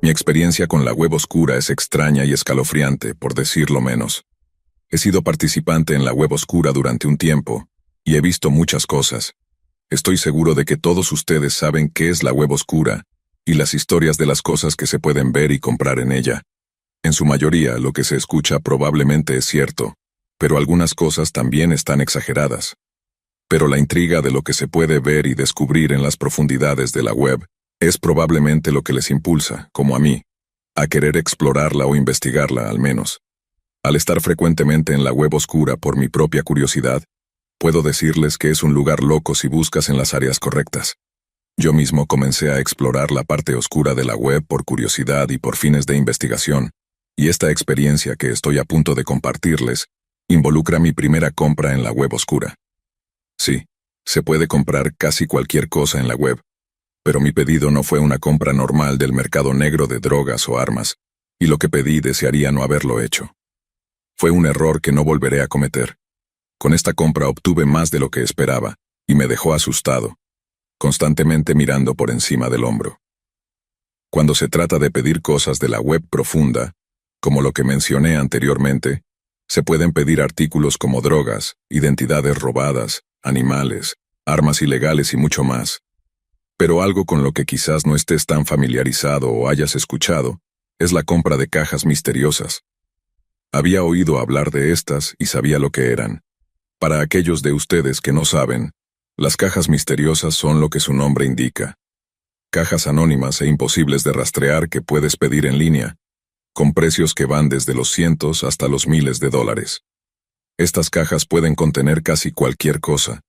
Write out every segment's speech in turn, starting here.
Mi experiencia con la web oscura es extraña y escalofriante, por decirlo menos. He sido participante en la web oscura durante un tiempo, y he visto muchas cosas. Estoy seguro de que todos ustedes saben qué es la web oscura, y las historias de las cosas que se pueden ver y comprar en ella. En su mayoría, lo que se escucha probablemente es cierto, pero algunas cosas también están exageradas. Pero la intriga de lo que se puede ver y descubrir en las profundidades de la web es probablemente lo que les impulsa, como a mí, a querer explorarla o investigarla al menos. Al estar frecuentemente en la web oscura por mi propia curiosidad, puedo decirles que es un lugar loco si buscas en las áreas correctas. Yo mismo comencé a explorar la parte oscura de la web por curiosidad y por fines de investigación, y esta experiencia que estoy a punto de compartirles involucra mi primera compra en la web oscura. Sí, se puede comprar casi cualquier cosa en la web, pero mi pedido no fue una compra normal del mercado negro de drogas o armas, y lo que pedí desearía no haberlo hecho. Fue un error que no volveré a cometer. Con esta compra obtuve más de lo que esperaba, y me dejó asustado, constantemente mirando por encima del hombro. Cuando se trata de pedir cosas de la web profunda, como lo que mencioné anteriormente, se pueden pedir artículos como drogas, identidades robadas, animales, armas ilegales y mucho más. Pero algo con lo que quizás no estés tan familiarizado o hayas escuchado, es la compra de cajas misteriosas. Había oído hablar de estas y sabía lo que eran. Para aquellos de ustedes que no saben, las cajas misteriosas son lo que su nombre indica. Cajas anónimas e imposibles de rastrear que puedes pedir en línea, con precios que van desde los cientos hasta los miles de dólares. Estas cajas pueden contener casi cualquier cosa.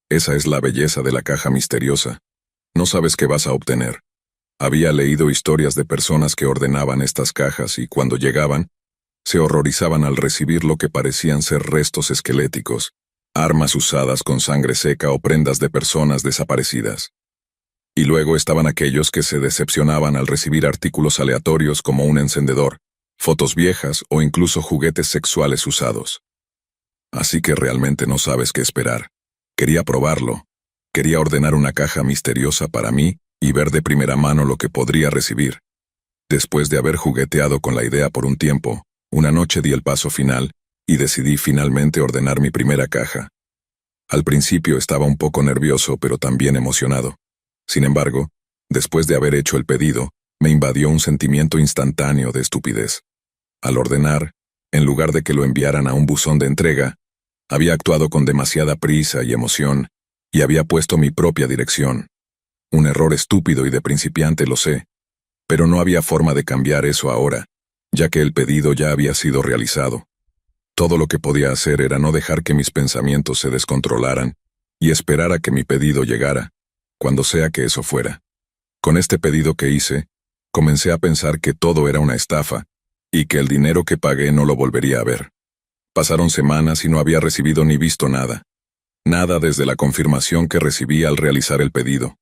Esa es la belleza de la caja misteriosa. No sabes qué vas a obtener. Había leído historias de personas que ordenaban estas cajas y cuando llegaban, se horrorizaban al recibir lo que parecían ser restos esqueléticos, armas usadas con sangre seca o prendas de personas desaparecidas. Y luego estaban aquellos que se decepcionaban al recibir artículos aleatorios como un encendedor, fotos viejas o incluso juguetes sexuales usados. Así que realmente no sabes qué esperar. Quería probarlo. Quería ordenar una caja misteriosa para mí y ver de primera mano lo que podría recibir. Después de haber jugueteado con la idea por un tiempo, una noche di el paso final y decidí finalmente ordenar mi primera caja. Al principio estaba un poco nervioso pero también emocionado. Sin embargo, después de haber hecho el pedido, me invadió un sentimiento instantáneo de estupidez. Al ordenar, en lugar de que lo enviaran a un buzón de entrega, había actuado con demasiada prisa y emoción, y había puesto mi propia dirección. Un error estúpido y de principiante, lo sé, pero no había forma de cambiar eso ahora, ya que el pedido ya había sido realizado. Todo lo que podía hacer era no dejar que mis pensamientos se descontrolaran y esperar a que mi pedido llegara, cuando sea que eso fuera. Con este pedido que hice, comencé a pensar que todo era una estafa y que el dinero que pagué no lo volvería a ver. Pasaron semanas y no había recibido ni visto nada. Nada desde la confirmación que recibí al realizar el pedido.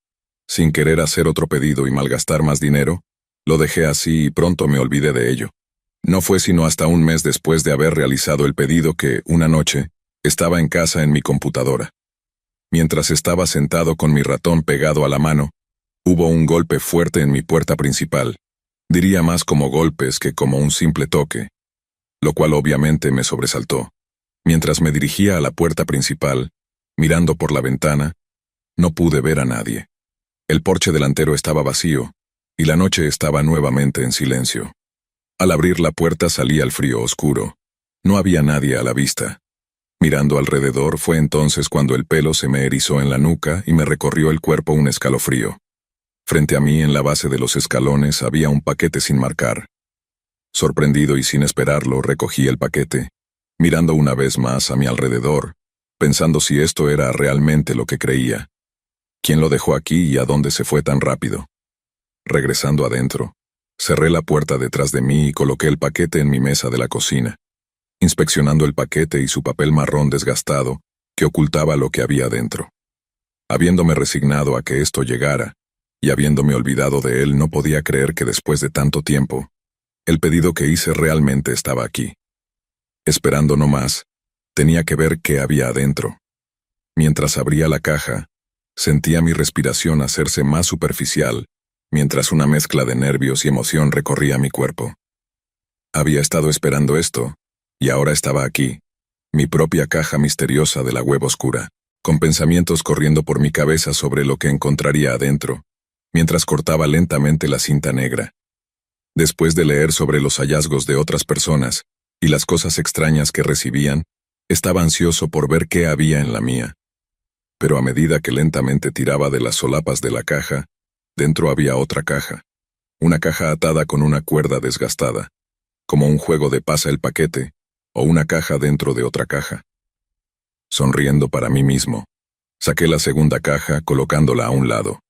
Sin querer hacer otro pedido y malgastar más dinero, lo dejé así y pronto me olvidé de ello. No fue sino hasta un mes después de haber realizado el pedido que, una noche, estaba en casa en mi computadora. Mientras estaba sentado con mi ratón pegado a la mano, hubo un golpe fuerte en mi puerta principal. Diría más como golpes que como un simple toque, lo cual obviamente me sobresaltó. Mientras me dirigía a la puerta principal, mirando por la ventana, no pude ver a nadie. El porche delantero estaba vacío, y la noche estaba nuevamente en silencio. Al abrir la puerta salí al frío oscuro. No había nadie a la vista. Mirando alrededor fue entonces cuando el pelo se me erizó en la nuca y me recorrió el cuerpo un escalofrío. Frente a mí, en la base de los escalones, había un paquete sin marcar. Sorprendido y sin esperarlo, recogí el paquete, mirando una vez más a mi alrededor, pensando si esto era realmente lo que creía. ¿Quién lo dejó aquí y a dónde se fue tan rápido? Regresando adentro, cerré la puerta detrás de mí y coloqué el paquete en mi mesa de la cocina, inspeccionando el paquete y su papel marrón desgastado que ocultaba lo que había dentro. Habiéndome resignado a que esto llegara, y habiéndome olvidado de él, no podía creer que después de tanto tiempo, el pedido que hice realmente estaba aquí. Esperando no más, tenía que ver qué había adentro. Mientras abría la caja, sentía mi respiración hacerse más superficial, mientras una mezcla de nervios y emoción recorría mi cuerpo. Había estado esperando esto, y ahora estaba aquí, mi propia caja misteriosa de la web oscura, con pensamientos corriendo por mi cabeza sobre lo que encontraría adentro, mientras cortaba lentamente la cinta negra. Después de leer sobre los hallazgos de otras personas y las cosas extrañas que recibían, estaba ansioso por ver qué había en la mía. Pero a medida que lentamente tiraba de las solapas de la caja, dentro había otra caja, una caja atada con una cuerda desgastada, como un juego de pasa el paquete, o una caja dentro de otra caja. Sonriendo para mí mismo, saqué la segunda caja colocándola a un lado.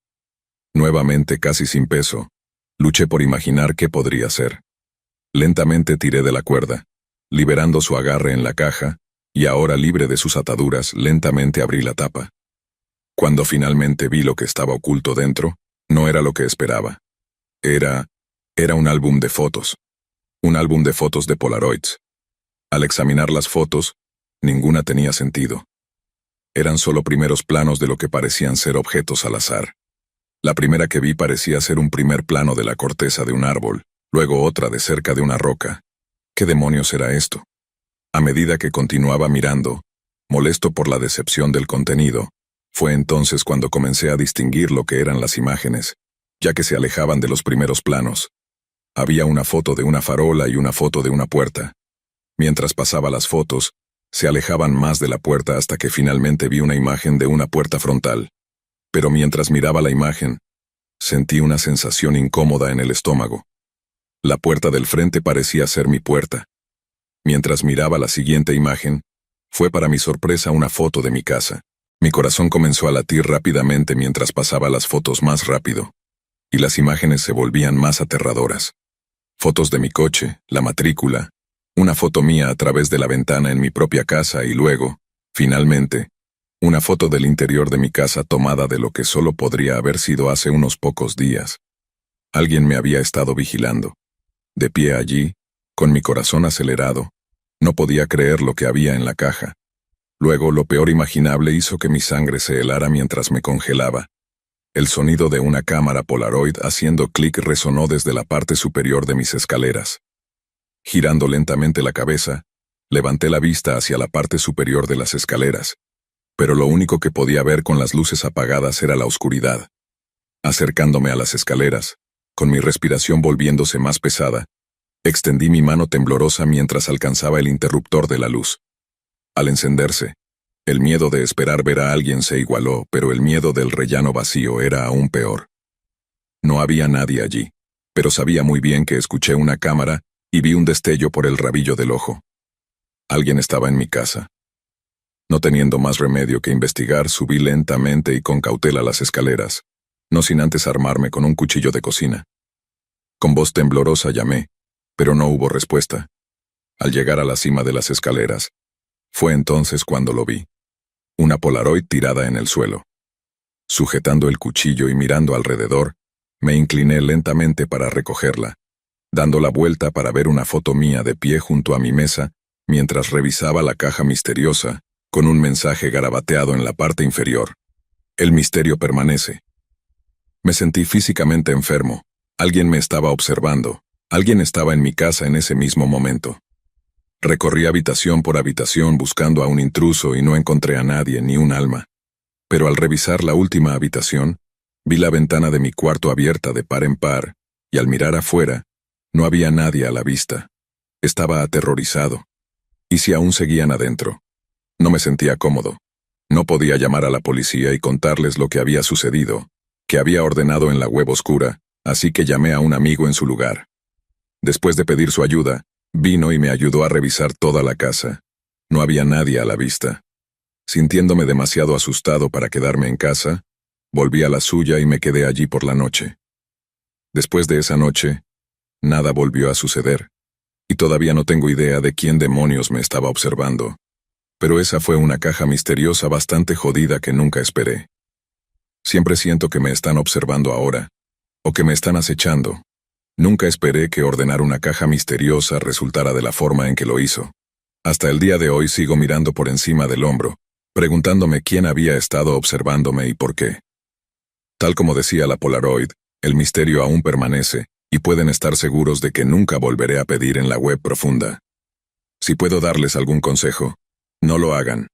Nuevamente casi sin peso, luché por imaginar qué podría ser. Lentamente tiré de la cuerda, liberando su agarre en la caja, y ahora libre de sus ataduras, lentamente abrí la tapa. Cuando finalmente vi lo que estaba oculto dentro, no era lo que esperaba. Era un álbum de fotos. Un álbum de fotos de Polaroids. Al examinar las fotos, ninguna tenía sentido. Eran solo primeros planos de lo que parecían ser objetos al azar. La primera que vi parecía ser un primer plano de la corteza de un árbol, luego otra de cerca de una roca. ¿Qué demonios era esto? A medida que continuaba mirando, molesto por la decepción del contenido, fue entonces cuando comencé a distinguir lo que eran las imágenes, ya que se alejaban de los primeros planos. Había una foto de una farola y una foto de una puerta. Mientras pasaba las fotos, se alejaban más de la puerta hasta que finalmente vi una imagen de una puerta frontal. Pero mientras miraba la imagen, sentí una sensación incómoda en el estómago. La puerta del frente parecía ser mi puerta. Mientras miraba la siguiente imagen, fue para mi sorpresa una foto de mi casa. Mi corazón comenzó a latir rápidamente mientras pasaba las fotos más rápido, y las imágenes se volvían más aterradoras. Fotos de mi coche, la matrícula, una foto mía a través de la ventana en mi propia casa y luego, finalmente, una foto del interior de mi casa tomada de lo que solo podría haber sido hace unos pocos días. Alguien me había estado vigilando. De pie allí, con mi corazón acelerado, no podía creer lo que había en la caja. Luego, lo peor imaginable hizo que mi sangre se helara mientras me congelaba. El sonido de una cámara Polaroid haciendo clic resonó desde la parte superior de mis escaleras. Girando lentamente la cabeza, levanté la vista hacia la parte superior de las escaleras, pero lo único que podía ver con las luces apagadas era la oscuridad. Acercándome a las escaleras, con mi respiración volviéndose más pesada, extendí mi mano temblorosa mientras alcanzaba el interruptor de la luz. Al encenderse, el miedo de esperar ver a alguien se igualó, pero el miedo del rellano vacío era aún peor. No había nadie allí, pero sabía muy bien que escuché una cámara y vi un destello por el rabillo del ojo. Alguien estaba en mi casa. No teniendo más remedio que investigar, subí lentamente y con cautela las escaleras, no sin antes armarme con un cuchillo de cocina. Con voz temblorosa llamé, pero no hubo respuesta. Al llegar a la cima de las escaleras, fue entonces cuando lo vi. Una Polaroid tirada en el suelo. Sujetando el cuchillo y mirando alrededor, me incliné lentamente para recogerla, dando la vuelta para ver una foto mía de pie junto a mi mesa, mientras revisaba la caja misteriosa, con un mensaje garabateado en la parte inferior. El misterio permanece. Me sentí físicamente enfermo. Alguien me estaba observando. Alguien estaba en mi casa en ese mismo momento. Recorrí habitación por habitación buscando a un intruso y no encontré a nadie ni un alma. Pero al revisar la última habitación, vi la ventana de mi cuarto abierta de par en par, y al mirar afuera, no había nadie a la vista. Estaba aterrorizado. ¿Y si aún seguían adentro? No me sentía cómodo. No podía llamar a la policía y contarles lo que había sucedido, que había ordenado en la web oscura, así que llamé a un amigo en su lugar. Después de pedir su ayuda, vino y me ayudó a revisar toda la casa. No había nadie a la vista. Sintiéndome demasiado asustado para quedarme en casa, volví a la suya y me quedé allí por la noche. Después de esa noche, nada volvió a suceder, y todavía no tengo idea de quién demonios me estaba observando. Pero esa fue una caja misteriosa bastante jodida que nunca esperé. Siempre siento que me están observando ahora, o que me están acechando. Nunca esperé que ordenar una caja misteriosa resultara de la forma en que lo hizo. Hasta el día de hoy sigo mirando por encima del hombro, preguntándome quién había estado observándome y por qué. Tal como decía la Polaroid, El misterio aún permanece, y pueden estar seguros de que nunca volveré a pedir en la web profunda. Si puedo darles algún consejo, no lo hagan.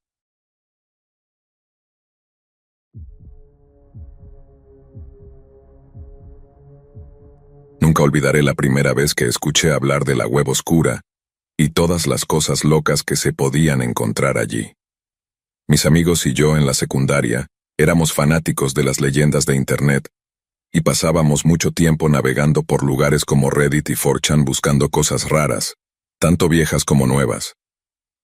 Nunca olvidaré la primera vez que escuché hablar de la web oscura y todas las cosas locas que se podían encontrar allí. Mis amigos y yo en la secundaria éramos fanáticos de las leyendas de Internet y pasábamos mucho tiempo navegando por lugares como Reddit y 4chan buscando cosas raras, tanto viejas como nuevas.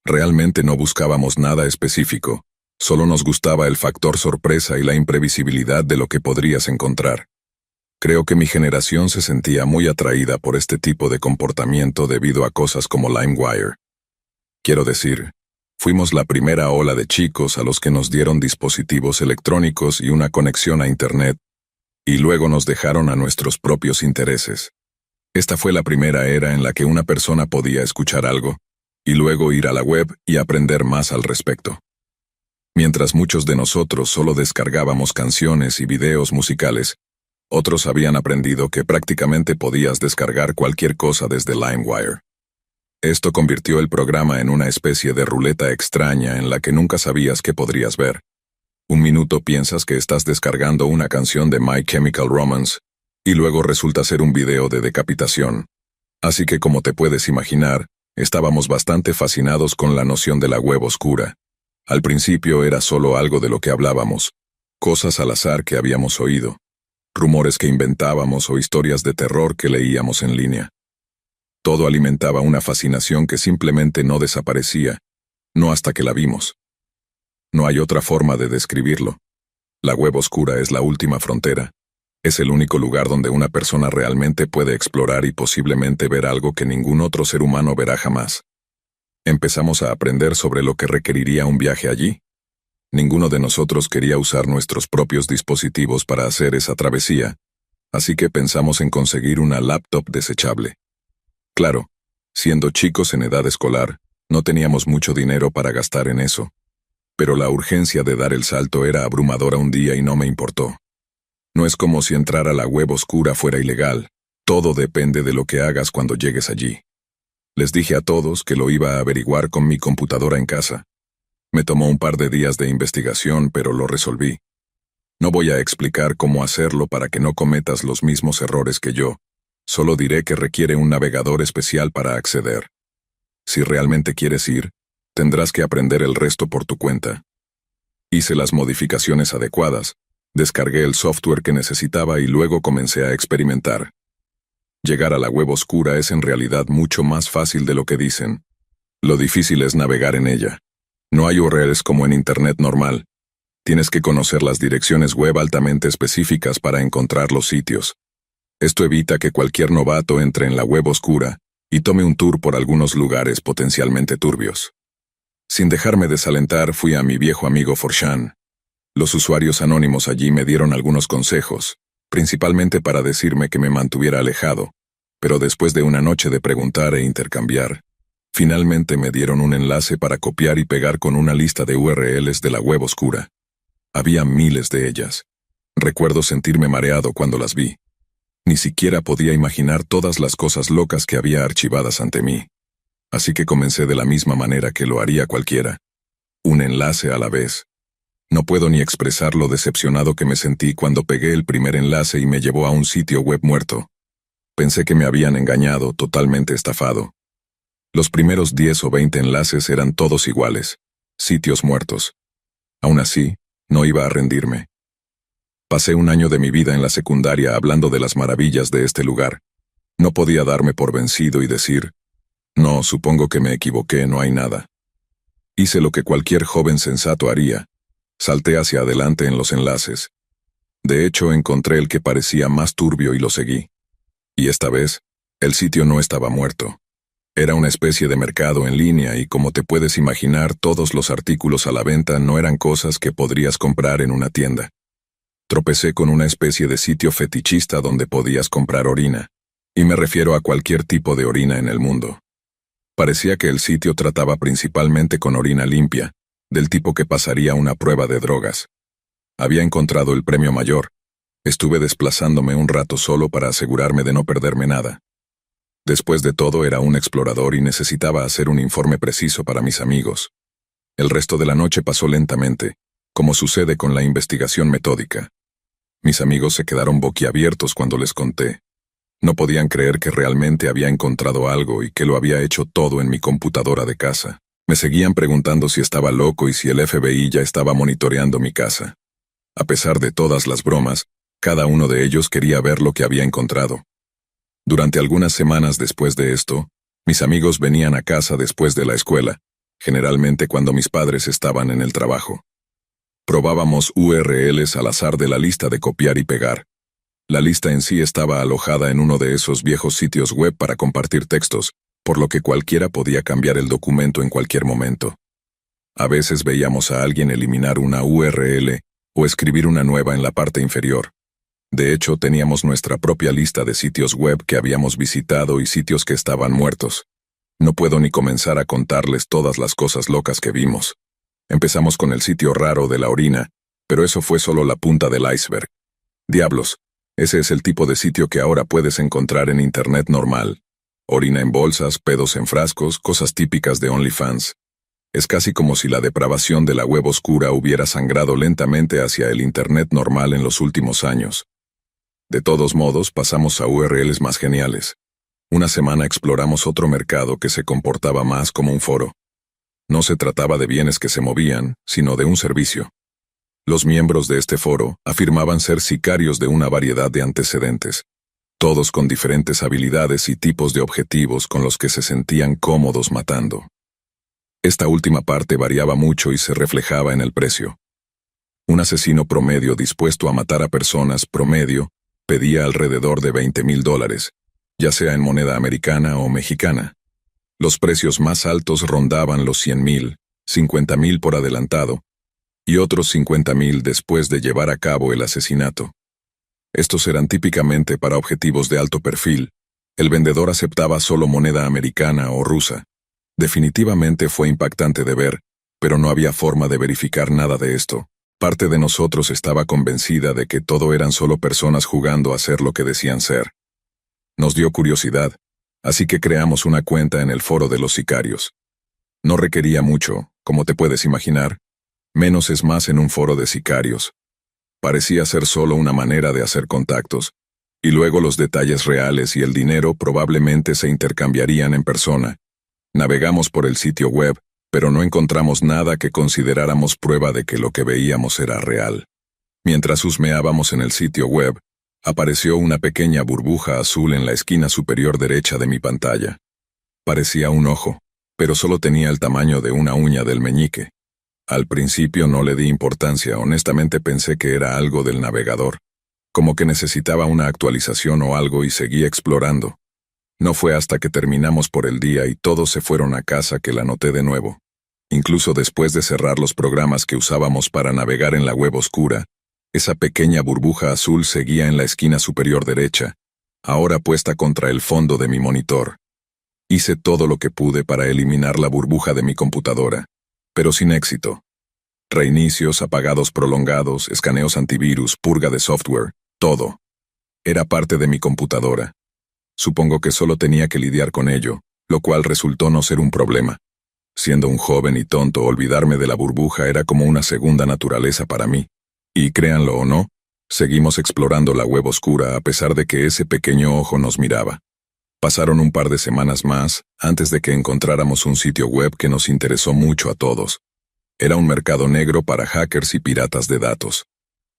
Realmente no buscábamos nada específico, solo nos gustaba el factor sorpresa y la imprevisibilidad de lo que podrías encontrar. Creo que mi generación se sentía muy atraída por este tipo de comportamiento debido a cosas como LimeWire. Quiero decir, fuimos la primera ola de chicos a los que nos dieron dispositivos electrónicos y una conexión a Internet, y luego nos dejaron a nuestros propios intereses. Esta fue la primera era en la que una persona podía escuchar algo, y luego ir a la web y aprender más al respecto. Mientras muchos de nosotros solo descargábamos canciones y videos musicales, otros habían aprendido que prácticamente podías descargar cualquier cosa desde LimeWire. Esto convirtió el programa en una especie de ruleta extraña en la que nunca sabías qué podrías ver. Un minuto piensas que estás descargando una canción de My Chemical Romance, y luego resulta ser un video de decapitación. Así que, como te puedes imaginar, estábamos bastante fascinados con la noción de la web oscura. Al principio era solo algo de lo que hablábamos, cosas al azar que habíamos oído, rumores que inventábamos o historias de terror que leíamos en línea. Todo alimentaba una fascinación que simplemente no desaparecía, no hasta que la vimos. No hay otra forma de describirlo. La web oscura es la última frontera. Es el único lugar donde una persona realmente puede explorar y posiblemente ver algo que ningún otro ser humano verá jamás. Empezamos a aprender sobre lo que requeriría un viaje allí. Ninguno de nosotros quería usar nuestros propios dispositivos para hacer esa travesía, así que pensamos en conseguir una laptop desechable. Claro, siendo chicos en edad escolar, no teníamos mucho dinero para gastar en eso, pero la urgencia de dar el salto era abrumadora un día y no me importó. No es como si entrar a la web oscura fuera ilegal, todo depende de lo que hagas cuando llegues allí. Les dije a todos que lo iba a averiguar con mi computadora en casa. Me tomó un par de días de investigación, pero lo resolví. No voy a explicar cómo hacerlo para que no cometas los mismos errores que yo. Solo diré que requiere un navegador especial para acceder. Si realmente quieres ir, tendrás que aprender el resto por tu cuenta. Hice las modificaciones adecuadas, descargué el software que necesitaba y luego comencé a experimentar. Llegar a la web oscura es en realidad mucho más fácil de lo que dicen. Lo difícil es navegar en ella. No hay URLs como en Internet normal. Tienes que conocer las direcciones web altamente específicas para encontrar los sitios. Esto evita que cualquier novato entre en la web oscura y tome un tour por algunos lugares potencialmente turbios. Sin dejarme desalentar, fui a mi viejo amigo 4chan. Los usuarios anónimos allí me dieron algunos consejos, principalmente para decirme que me mantuviera alejado, pero después de una noche de preguntar e intercambiar, finalmente me dieron un enlace para copiar y pegar con una lista de URLs de la web oscura. Había miles de ellas. Recuerdo sentirme mareado cuando las vi. Ni siquiera podía imaginar todas las cosas locas que había archivadas ante mí. Así que comencé de la misma manera que lo haría cualquiera. Un enlace a la vez. No puedo ni expresar lo decepcionado que me sentí cuando pegué el primer enlace y me llevó a un sitio web muerto. Pensé que me habían engañado, totalmente estafado. Los primeros 10 o 20 enlaces eran todos iguales, sitios muertos. Aún así, no iba a rendirme. Pasé un año de mi vida en la secundaria hablando de las maravillas de este lugar. No podía darme por vencido y decir, no, supongo que me equivoqué, no hay nada. Hice lo que cualquier joven sensato haría. Salté hacia adelante en los enlaces. De hecho, encontré el que parecía más turbio y lo seguí. Y esta vez, el sitio no estaba muerto. Era una especie de mercado en línea y, como te puedes imaginar, todos los artículos a la venta no eran cosas que podrías comprar en una tienda. Tropecé con una especie de sitio fetichista donde podías comprar orina, y me refiero a cualquier tipo de orina en el mundo. Parecía que el sitio trataba principalmente con orina limpia, del tipo que pasaría una prueba de drogas. Había encontrado el premio mayor, Estuve desplazándome un rato solo para asegurarme de no perderme nada. Después de todo era un explorador y necesitaba hacer un informe preciso para mis amigos. El resto de la noche pasó lentamente, como sucede con la investigación metódica. Mis amigos se quedaron boquiabiertos cuando les conté. No podían creer que realmente había encontrado algo y que lo había hecho todo en mi computadora de casa. Me seguían preguntando si estaba loco y si el FBI ya estaba monitoreando mi casa. A pesar de todas las bromas, cada uno de ellos quería ver lo que había encontrado. Durante algunas semanas después de esto, mis amigos venían a casa después de la escuela, generalmente cuando mis padres estaban en el trabajo. Probábamos URLs al azar de la lista de copiar y pegar. La lista en sí estaba alojada en uno de esos viejos sitios web para compartir textos, por lo que cualquiera podía cambiar el documento en cualquier momento. A veces veíamos a alguien eliminar una URL o escribir una nueva en la parte inferior. De hecho, teníamos nuestra propia lista de sitios web que habíamos visitado y sitios que estaban muertos. No puedo ni comenzar a contarles todas las cosas locas que vimos. Empezamos con el sitio raro de la orina, pero eso fue solo la punta del iceberg. Diablos, ese es el tipo de sitio que ahora puedes encontrar en Internet normal. Orina en bolsas, pedos en frascos, cosas típicas de OnlyFans. Es casi como si la depravación de la web oscura hubiera sangrado lentamente hacia el Internet normal en los últimos años. De todos modos, pasamos a URLs más geniales. Una semana exploramos otro mercado que se comportaba más como un foro. No se trataba de bienes que se movían, sino de un servicio. Los miembros de este foro afirmaban ser sicarios de una variedad de antecedentes, todos con diferentes habilidades y tipos de objetivos con los que se sentían cómodos matando. Esta última parte variaba mucho y se reflejaba en el precio. Un asesino promedio dispuesto a matar a personas promedio pedía alrededor de $20,000, ya sea en moneda americana o mexicana. Los precios más altos rondaban los $100,000, $50,000 por adelantado, y otros $50,000 después de llevar a cabo el asesinato. Estos eran típicamente para objetivos de alto perfil. El vendedor aceptaba solo moneda americana o rusa. Definitivamente fue impactante de ver, pero no había forma de verificar nada de esto. Parte de nosotros estaba convencida de que todo eran solo personas jugando a ser lo que decían ser. Nos dio curiosidad, así que creamos una cuenta en el foro de los sicarios. No requería mucho, como te puedes imaginar. Menos es más en un foro de sicarios. Parecía ser solo una manera de hacer contactos, y luego los detalles reales y el dinero probablemente se intercambiarían en persona. Navegamos por el sitio web, pero no encontramos nada que consideráramos prueba de que lo que veíamos era real. Mientras husmeábamos en el sitio web, apareció una pequeña burbuja azul en la esquina superior derecha de mi pantalla. Parecía un ojo, pero solo tenía el tamaño de una uña del meñique. Al principio no le di importancia, honestamente pensé que era algo del navegador, como que necesitaba una actualización o algo y seguí explorando. No fue hasta que terminamos por el día y todos se fueron a casa que la noté de nuevo. Incluso después de cerrar los programas que usábamos para navegar en la web oscura, esa pequeña burbuja azul seguía en la esquina superior derecha, ahora puesta contra el fondo de mi monitor. Hice todo lo que pude para eliminar la burbuja de mi computadora, pero sin éxito. Reinicios, apagados prolongados, escaneos antivirus, purga de software, todo. Era parte de mi computadora. Supongo que solo tenía que lidiar con ello, lo cual resultó no ser un problema. Siendo un joven y tonto, olvidarme de la burbuja era como una segunda naturaleza para mí. Y créanlo o no, seguimos explorando la web oscura a pesar de que ese pequeño ojo nos miraba. Pasaron un par de semanas más antes de que encontráramos un sitio web que nos interesó mucho a todos. Era un mercado negro para hackers y piratas de datos.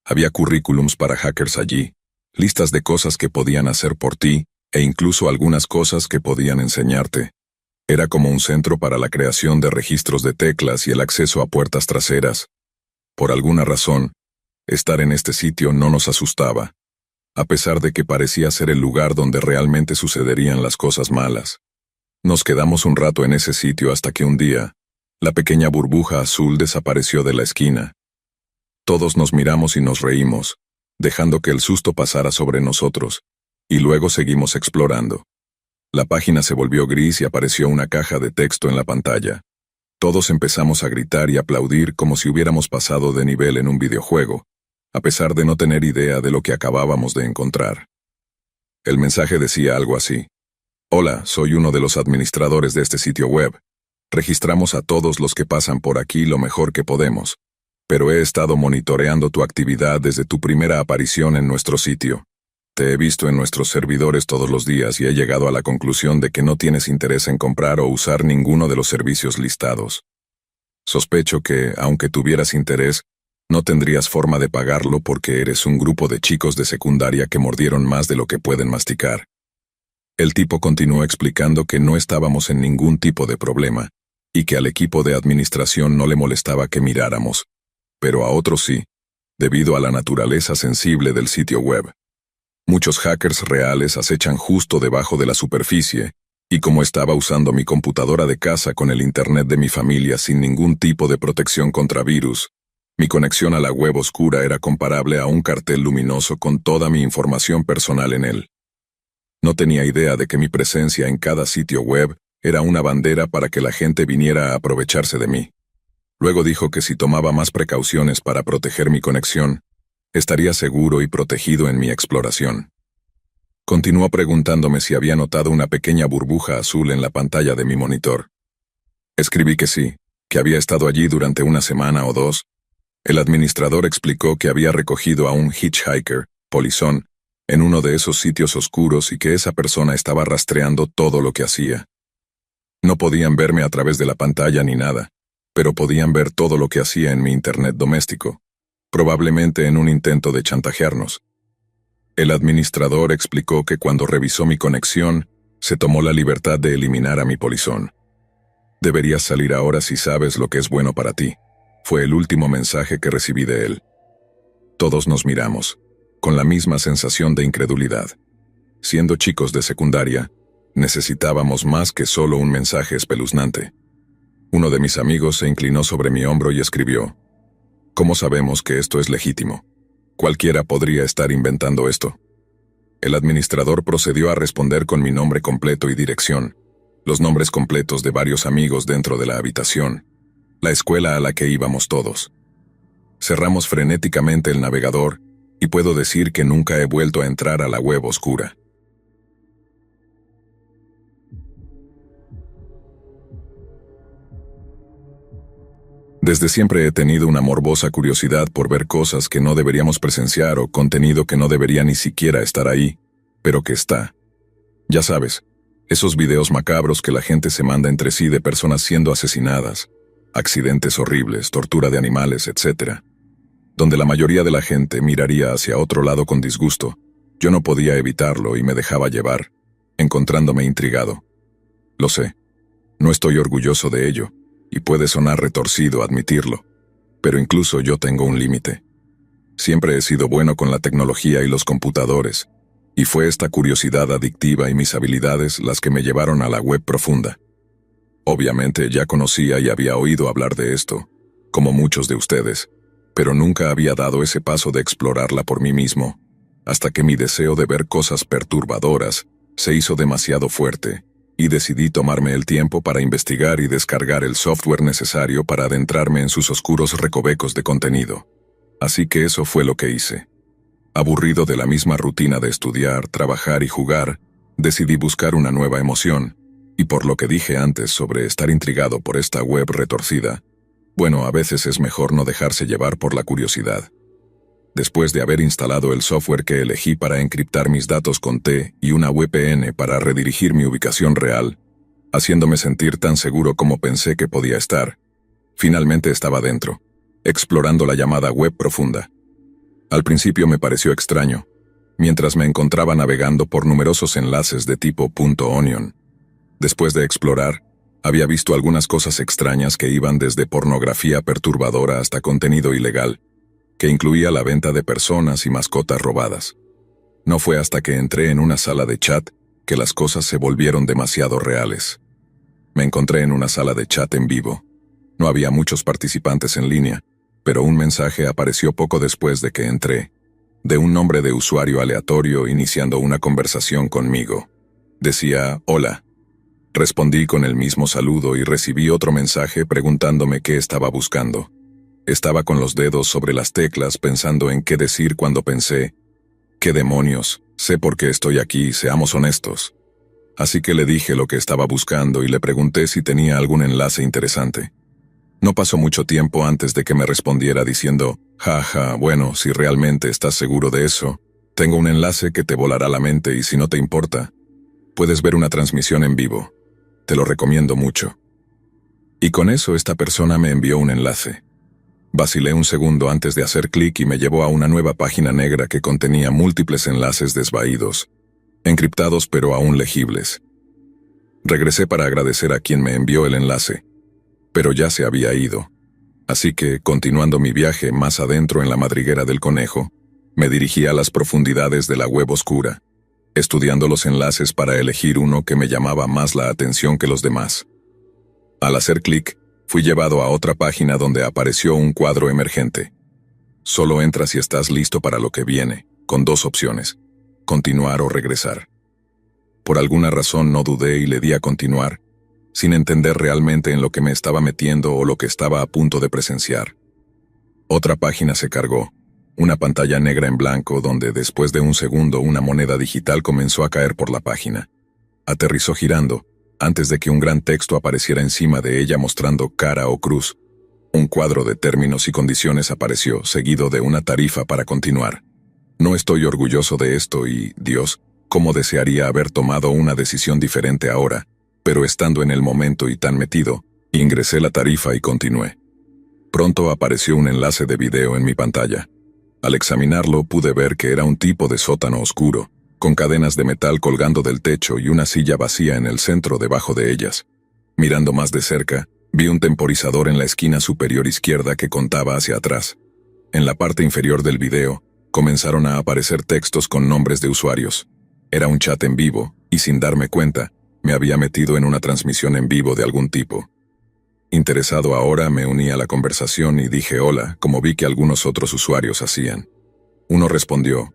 Había currículums para hackers allí, listas de cosas que podían hacer por ti, e incluso algunas cosas que podían enseñarte. Era como un centro para la creación de registros de teclas y el acceso a puertas traseras. Por alguna razón, estar en este sitio no nos asustaba, a pesar de que parecía ser el lugar donde realmente sucederían las cosas malas. Nos quedamos un rato en ese sitio hasta que un día, la pequeña burbuja azul desapareció de la esquina. Todos nos miramos y nos reímos, dejando que el susto pasara sobre nosotros, y luego seguimos explorando. La página se volvió gris y apareció una caja de texto en la pantalla. Todos empezamos a gritar y aplaudir como si hubiéramos pasado de nivel en un videojuego, a pesar de no tener idea de lo que acabábamos de encontrar. El mensaje decía algo así: Hola, soy uno de los administradores de este sitio web. Registramos a todos los que pasan por aquí lo mejor que podemos, pero he estado monitoreando tu actividad desde tu primera aparición en nuestro sitio. Te he visto en nuestros servidores todos los días y he llegado a la conclusión de que no tienes interés en comprar o usar ninguno de los servicios listados. Sospecho que, aunque tuvieras interés, no tendrías forma de pagarlo porque eres un grupo de chicos de secundaria que mordieron más de lo que pueden masticar. El tipo continuó explicando que no estábamos en ningún tipo de problema, y que al equipo de administración no le molestaba que miráramos, pero a otros sí, debido a la naturaleza sensible del sitio web. Muchos hackers reales acechan justo debajo de la superficie, y como estaba usando mi computadora de casa con el internet de mi familia sin ningún tipo de protección contra virus, mi conexión a la web oscura era comparable a un cartel luminoso con toda mi información personal en él. No tenía idea de que mi presencia en cada sitio web era una bandera para que la gente viniera a aprovecharse de mí. Luego dijo que si tomaba más precauciones para proteger mi conexión, estaría seguro y protegido en mi exploración. Continuó preguntándome si había notado una pequeña burbuja azul en la pantalla de mi monitor. Escribí que sí, que había estado allí durante una semana o dos. El administrador explicó que había recogido a un hitchhiker, polizón, en uno de esos sitios oscuros y que esa persona estaba rastreando todo lo que hacía. No podían verme a través de la pantalla ni nada, pero podían ver todo lo que hacía en mi internet doméstico, probablemente en un intento de chantajearnos. El administrador explicó que cuando revisó mi conexión, se tomó la libertad de eliminar a mi polizón. Deberías salir ahora si sabes lo que es bueno para ti, fue el último mensaje que recibí de él. Todos nos miramos, con la misma sensación de incredulidad. Siendo chicos de secundaria, necesitábamos más que solo un mensaje espeluznante. Uno de mis amigos se inclinó sobre mi hombro y escribió: ¿Cómo sabemos que esto es legítimo? Cualquiera podría estar inventando esto. El administrador procedió a responder con mi nombre completo y dirección, los nombres completos de varios amigos dentro de la habitación, la escuela a la que íbamos todos. Cerramos frenéticamente el navegador, y puedo decir que nunca he vuelto a entrar a la web oscura. Desde siempre he tenido una morbosa curiosidad por ver cosas que no deberíamos presenciar o contenido que no debería ni siquiera estar ahí, pero que está. Ya sabes, esos videos macabros que la gente se manda entre sí de personas siendo asesinadas, accidentes horribles, tortura de animales, etc. Donde la mayoría de la gente miraría hacia otro lado con disgusto, yo no podía evitarlo y me dejaba llevar, encontrándome intrigado. Lo sé, no estoy orgulloso de ello, y puede sonar retorcido admitirlo, pero incluso yo tengo un límite. Siempre he sido bueno con la tecnología y los computadores, y fue esta curiosidad adictiva y mis habilidades las que me llevaron a la web profunda. Obviamente ya conocía y había oído hablar de esto, como muchos de ustedes, pero nunca había dado ese paso de explorarla por mí mismo, hasta que mi deseo de ver cosas perturbadoras se hizo demasiado fuerte, y decidí tomarme el tiempo para investigar y descargar el software necesario para adentrarme en sus oscuros recovecos de contenido. Así que eso fue lo que hice. Aburrido de la misma rutina de estudiar, trabajar y jugar, decidí buscar una nueva emoción, y por lo que dije antes sobre estar intrigado por esta web retorcida, bueno, a veces es mejor no dejarse llevar por la curiosidad. Después de haber instalado el software que elegí para encriptar mis datos con T y una VPN para redirigir mi ubicación real, haciéndome sentir tan seguro como pensé que podía estar, finalmente estaba dentro, explorando la llamada web profunda. Al principio me pareció extraño, mientras me encontraba navegando por numerosos enlaces de tipo .onion. Después de explorar, había visto algunas cosas extrañas que iban desde pornografía perturbadora hasta contenido ilegal, que incluía la venta de personas y mascotas robadas. No fue hasta que entré en una sala de chat que las cosas se volvieron demasiado reales. Me encontré en una sala de chat en vivo. No había muchos participantes en línea, pero un mensaje apareció poco después de que entré, de un nombre de usuario aleatorio iniciando una conversación conmigo. Decía: «Hola». Respondí con el mismo saludo y recibí otro mensaje preguntándome qué estaba buscando. Estaba con los dedos sobre las teclas pensando en qué decir cuando pensé, ¿qué demonios? Sé por qué estoy aquí, seamos honestos. Así que le dije lo que estaba buscando y le pregunté si tenía algún enlace interesante. No pasó mucho tiempo antes de que me respondiera diciendo, bueno, si realmente estás seguro de eso, tengo un enlace que te volará la mente y si no te importa, puedes ver una transmisión en vivo. Te lo recomiendo mucho. Y con eso esta persona me envió un enlace. Vacilé un segundo antes de hacer clic y me llevó a una nueva página negra que contenía múltiples enlaces desvaídos, encriptados pero aún legibles. Regresé para agradecer a quien me envió el enlace, pero ya se había ido. Así que, continuando mi viaje más adentro en la madriguera del conejo, me dirigí a las profundidades de la web oscura, estudiando los enlaces para elegir uno que me llamaba más la atención que los demás. Al hacer clic, fui llevado a otra página donde apareció un cuadro emergente. Solo entra si estás listo para lo que viene, con dos opciones: continuar o regresar. Por alguna razón no dudé y le di a continuar, sin entender realmente en lo que me estaba metiendo o lo que estaba a punto de presenciar. Otra página se cargó, una pantalla negra en blanco donde después de un segundo una moneda digital comenzó a caer por la página. Aterrizó girando, antes de que un gran texto apareciera encima de ella mostrando cara o cruz. Un cuadro de términos y condiciones apareció, seguido de una tarifa para continuar. No estoy orgulloso de esto y, Dios, cómo desearía haber tomado una decisión diferente ahora, pero estando en el momento y tan metido, ingresé la tarifa y continué. Pronto apareció un enlace de video en mi pantalla. Al examinarlo pude ver que era un tipo de sótano oscuro, con cadenas de metal colgando del techo y una silla vacía en el centro debajo de ellas. Mirando más de cerca, vi un temporizador en la esquina superior izquierda que contaba hacia atrás. En la parte inferior del video, comenzaron a aparecer textos con nombres de usuarios. Era un chat en vivo, y sin darme cuenta, me había metido en una transmisión en vivo de algún tipo. Interesado ahora, me uní a la conversación y dije hola, como vi que algunos otros usuarios hacían. Uno respondió,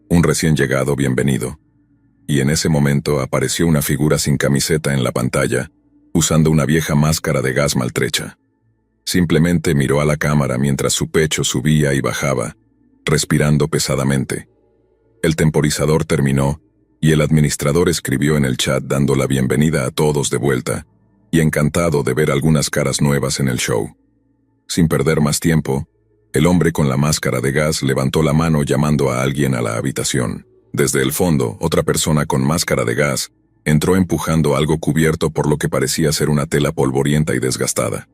un recién llegado bienvenido. Y en ese momento apareció una figura sin camiseta en la pantalla, usando una vieja máscara de gas maltrecha. Simplemente miró a la cámara mientras su pecho subía y bajaba, respirando pesadamente. El temporizador terminó, y el administrador escribió en el chat dando la bienvenida a todos de vuelta, y encantado de ver algunas caras nuevas en el show. Sin perder más tiempo, el hombre con la máscara de gas levantó la mano llamando a alguien a la habitación. Desde el fondo, otra persona con máscara de gas entró empujando algo cubierto por lo que parecía ser una tela polvorienta y desgastada.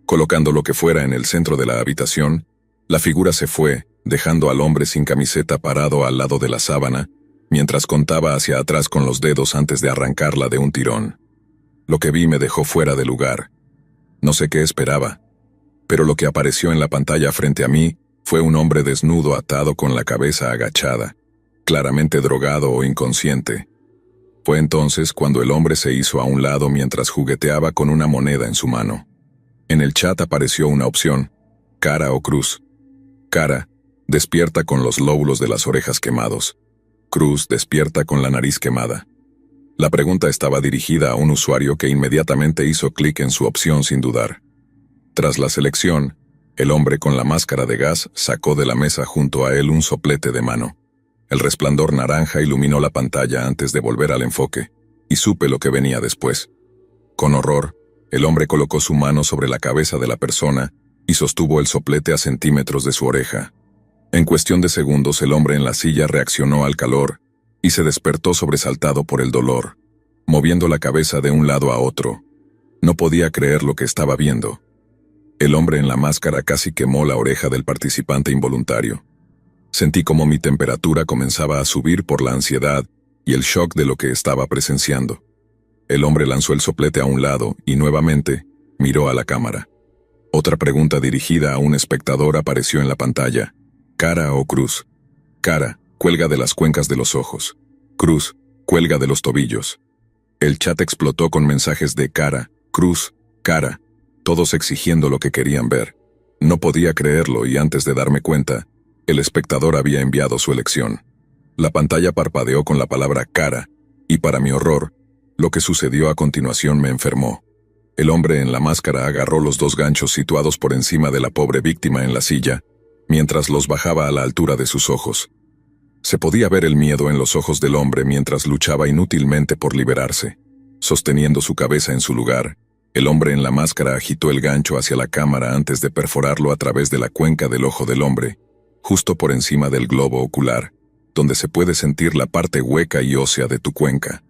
Colocando lo que fuera en el centro de la habitación, la figura se fue, dejando al hombre sin camiseta parado al lado de la sábana, mientras contaba hacia atrás con los dedos antes de arrancarla de un tirón. Lo que vi me dejó fuera de lugar. No sé qué esperaba, pero lo que apareció en la pantalla frente a mí fue un hombre desnudo atado con la cabeza agachada, claramente drogado o inconsciente. Fue entonces cuando el hombre se hizo a un lado mientras jugueteaba con una moneda en su mano. En el chat apareció una opción, cara o cruz. Cara, despierta con los lóbulos de las orejas quemados. Cruz, despierta con la nariz quemada. La pregunta estaba dirigida a un usuario que inmediatamente hizo clic en su opción sin dudar. Tras la selección, el hombre con la máscara de gas sacó de la mesa junto a él un soplete de mano. El resplandor naranja iluminó la pantalla antes de volver al enfoque, y supe lo que venía después. Con horror, el hombre colocó su mano sobre la cabeza de la persona y sostuvo el soplete a centímetros de su oreja. En cuestión de segundos el hombre en la silla reaccionó al calor y se despertó sobresaltado por el dolor, moviendo la cabeza de un lado a otro. No podía creer lo que estaba viendo. El hombre en la máscara casi quemó la oreja del participante involuntario. Sentí como mi temperatura comenzaba a subir por la ansiedad y el shock de lo que estaba presenciando. El hombre lanzó el soplete a un lado y nuevamente miró a la cámara. Otra pregunta dirigida a un espectador apareció en la pantalla. Cara o cruz. Cara, cuelga de las cuencas de los ojos. Cruz, cuelga de los tobillos. El chat explotó con mensajes de cara, cruz, cara, todos exigiendo lo que querían ver. No podía creerlo y antes de darme cuenta, el espectador había enviado su elección. La pantalla parpadeó con la palabra cara, y para mi horror, lo que sucedió a continuación me enfermó. El hombre en la máscara agarró los 2 ganchos situados por encima de la pobre víctima en la silla, mientras los bajaba a la altura de sus ojos. Se podía ver el miedo en los ojos del hombre mientras luchaba inútilmente por liberarse. Sosteniendo su cabeza en su lugar, el hombre en la máscara agitó el gancho hacia la cámara antes de perforarlo a través de la cuenca del ojo del hombre, justo por encima del globo ocular, donde se puede sentir la parte hueca y ósea de tu cuenca.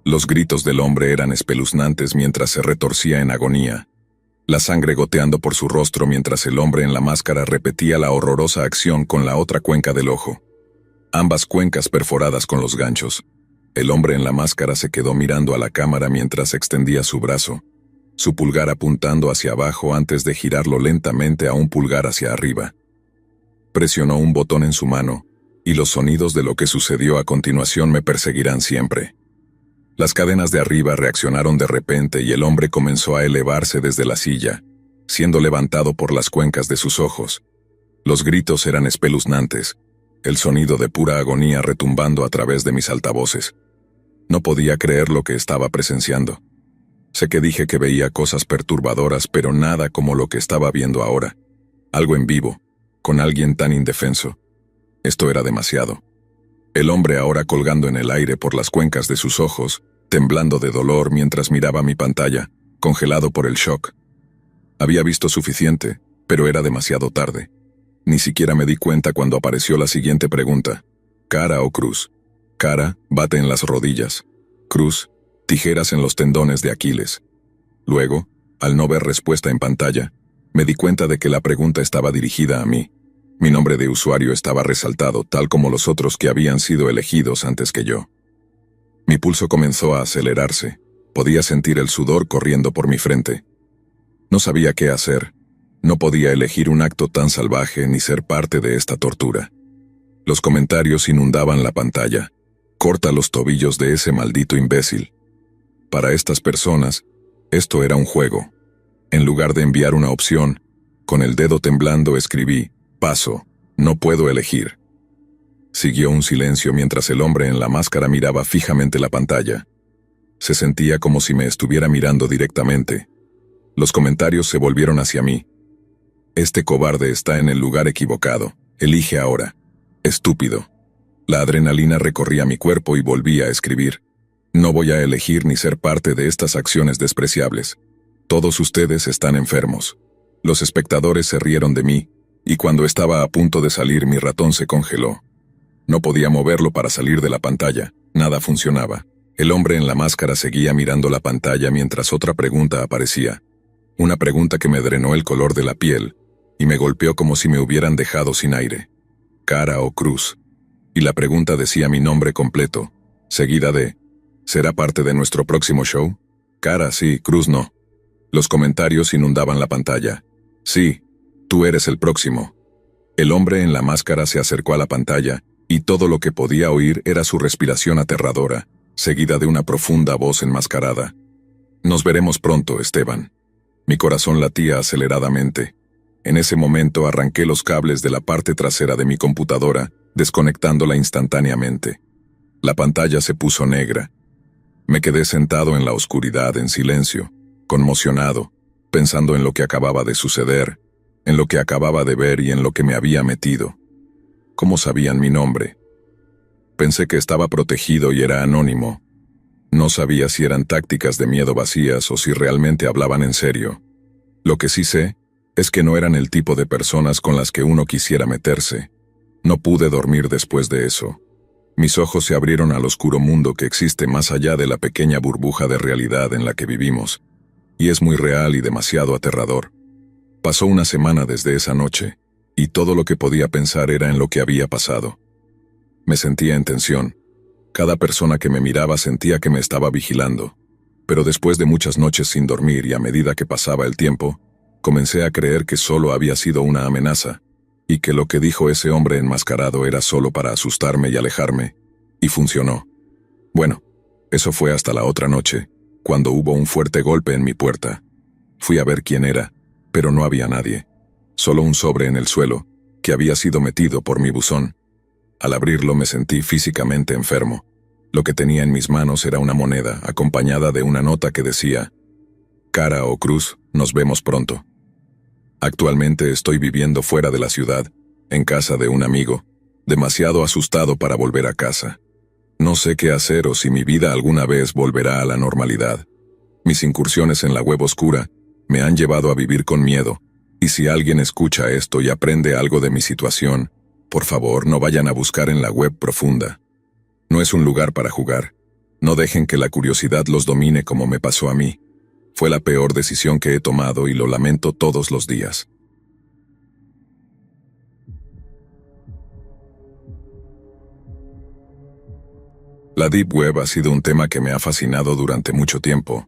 Los gritos del hombre eran espeluznantes mientras se retorcía en agonía, la sangre goteando por su rostro mientras el hombre en la máscara repetía la horrorosa acción con la otra cuenca del ojo. Ambas cuencas perforadas con los ganchos. El hombre en la máscara se quedó mirando a la cámara mientras extendía su brazo, su pulgar apuntando hacia abajo antes de girarlo lentamente a un pulgar hacia arriba. Presionó un botón en su mano, y los sonidos de lo que sucedió a continuación me perseguirán siempre. Las cadenas de arriba reaccionaron de repente y el hombre comenzó a elevarse desde la silla, siendo levantado por las cuencas de sus ojos. Los gritos eran espeluznantes, el sonido de pura agonía retumbando a través de mis altavoces. No podía creer lo que estaba presenciando. Sé que dije que veía cosas perturbadoras, pero nada como lo que estaba viendo ahora. Algo en vivo, con alguien tan indefenso. Esto era demasiado. El hombre ahora colgando en el aire por las cuencas de sus ojos, temblando de dolor mientras miraba mi pantalla, congelado por el shock. Había visto suficiente, pero era demasiado tarde. Ni siquiera me di cuenta cuando apareció la siguiente pregunta. ¿Cara o cruz? Cara, bate en las rodillas. Cruz, tijeras en los tendones de Aquiles. Luego, al no ver respuesta en pantalla, me di cuenta de que la pregunta estaba dirigida a mí. Mi nombre de usuario estaba resaltado, tal como los otros que habían sido elegidos antes que yo. Mi pulso comenzó a acelerarse. Podía sentir el sudor corriendo por mi frente. No sabía qué hacer. No podía elegir un acto tan salvaje ni ser parte de esta tortura. Los comentarios inundaban la pantalla. Corta los tobillos de ese maldito imbécil. Para estas personas, esto era un juego. En lugar de enviar una opción, con el dedo temblando escribí: paso, no puedo elegir. Siguió un silencio mientras el hombre en la máscara miraba fijamente la pantalla. Se sentía como si me estuviera mirando directamente. Los comentarios se volvieron hacia mí. Este cobarde está en el lugar equivocado. Elige ahora. Estúpido. La adrenalina recorría mi cuerpo y volví a escribir. No voy a elegir ni ser parte de estas acciones despreciables. Todos ustedes están enfermos. Los espectadores se rieron de mí, y cuando estaba a punto de salir mi ratón se congeló. No podía moverlo para salir de la pantalla, nada funcionaba. El hombre en la máscara seguía mirando la pantalla mientras otra pregunta aparecía. Una pregunta que me drenó el color de la piel, y me golpeó como si me hubieran dejado sin aire. ¿Cara o cruz? Y la pregunta decía mi nombre completo, seguida de: ¿será parte de nuestro próximo show? Cara sí, cruz no. Los comentarios inundaban la pantalla. Sí, tú eres el próximo. El hombre en la máscara se acercó a la pantalla, y todo lo que podía oír era su respiración aterradora, seguida de una profunda voz enmascarada. Nos veremos pronto, Esteban. Mi corazón latía aceleradamente. En ese momento arranqué los cables de la parte trasera de mi computadora, desconectándola instantáneamente. La pantalla se puso negra. Me quedé sentado en la oscuridad en silencio, conmocionado, pensando en lo que acababa de suceder, en lo que acababa de ver y en lo que me había metido. ¿Cómo sabían mi nombre? Pensé que estaba protegido y era anónimo. No sabía si eran tácticas de miedo vacías o si realmente hablaban en serio. Lo que sí sé es que no eran el tipo de personas con las que uno quisiera meterse. No pude dormir después de eso. Mis ojos se abrieron al oscuro mundo que existe más allá de la pequeña burbuja de realidad en la que vivimos. Y es muy real y demasiado aterrador. Pasó una semana desde esa noche, y todo lo que podía pensar era en lo que había pasado. Me sentía en tensión. Cada persona que me miraba sentía que me estaba vigilando. Pero después de muchas noches sin dormir y a medida que pasaba el tiempo, comencé a creer que solo había sido una amenaza, y que lo que dijo ese hombre enmascarado era solo para asustarme y alejarme, y funcionó. Bueno, eso fue hasta la otra noche, cuando hubo un fuerte golpe en mi puerta. Fui a ver quién era, pero no había nadie. Solo un sobre en el suelo, que había sido metido por mi buzón. Al abrirlo me sentí físicamente enfermo. Lo que tenía en mis manos era una moneda, acompañada de una nota que decía: Cara o cruz, nos vemos pronto. Actualmente estoy viviendo fuera de la ciudad, en casa de un amigo, demasiado asustado para volver a casa. No sé qué hacer o si mi vida alguna vez volverá a la normalidad. Mis incursiones en la web oscura me han llevado a vivir con miedo, y si alguien escucha esto y aprende algo de mi situación, por favor no vayan a buscar en la web profunda. No es un lugar para jugar. No dejen que la curiosidad los domine como me pasó a mí. Fue la peor decisión que he tomado y lo lamento todos los días. La Deep Web ha sido un tema que me ha fascinado durante mucho tiempo,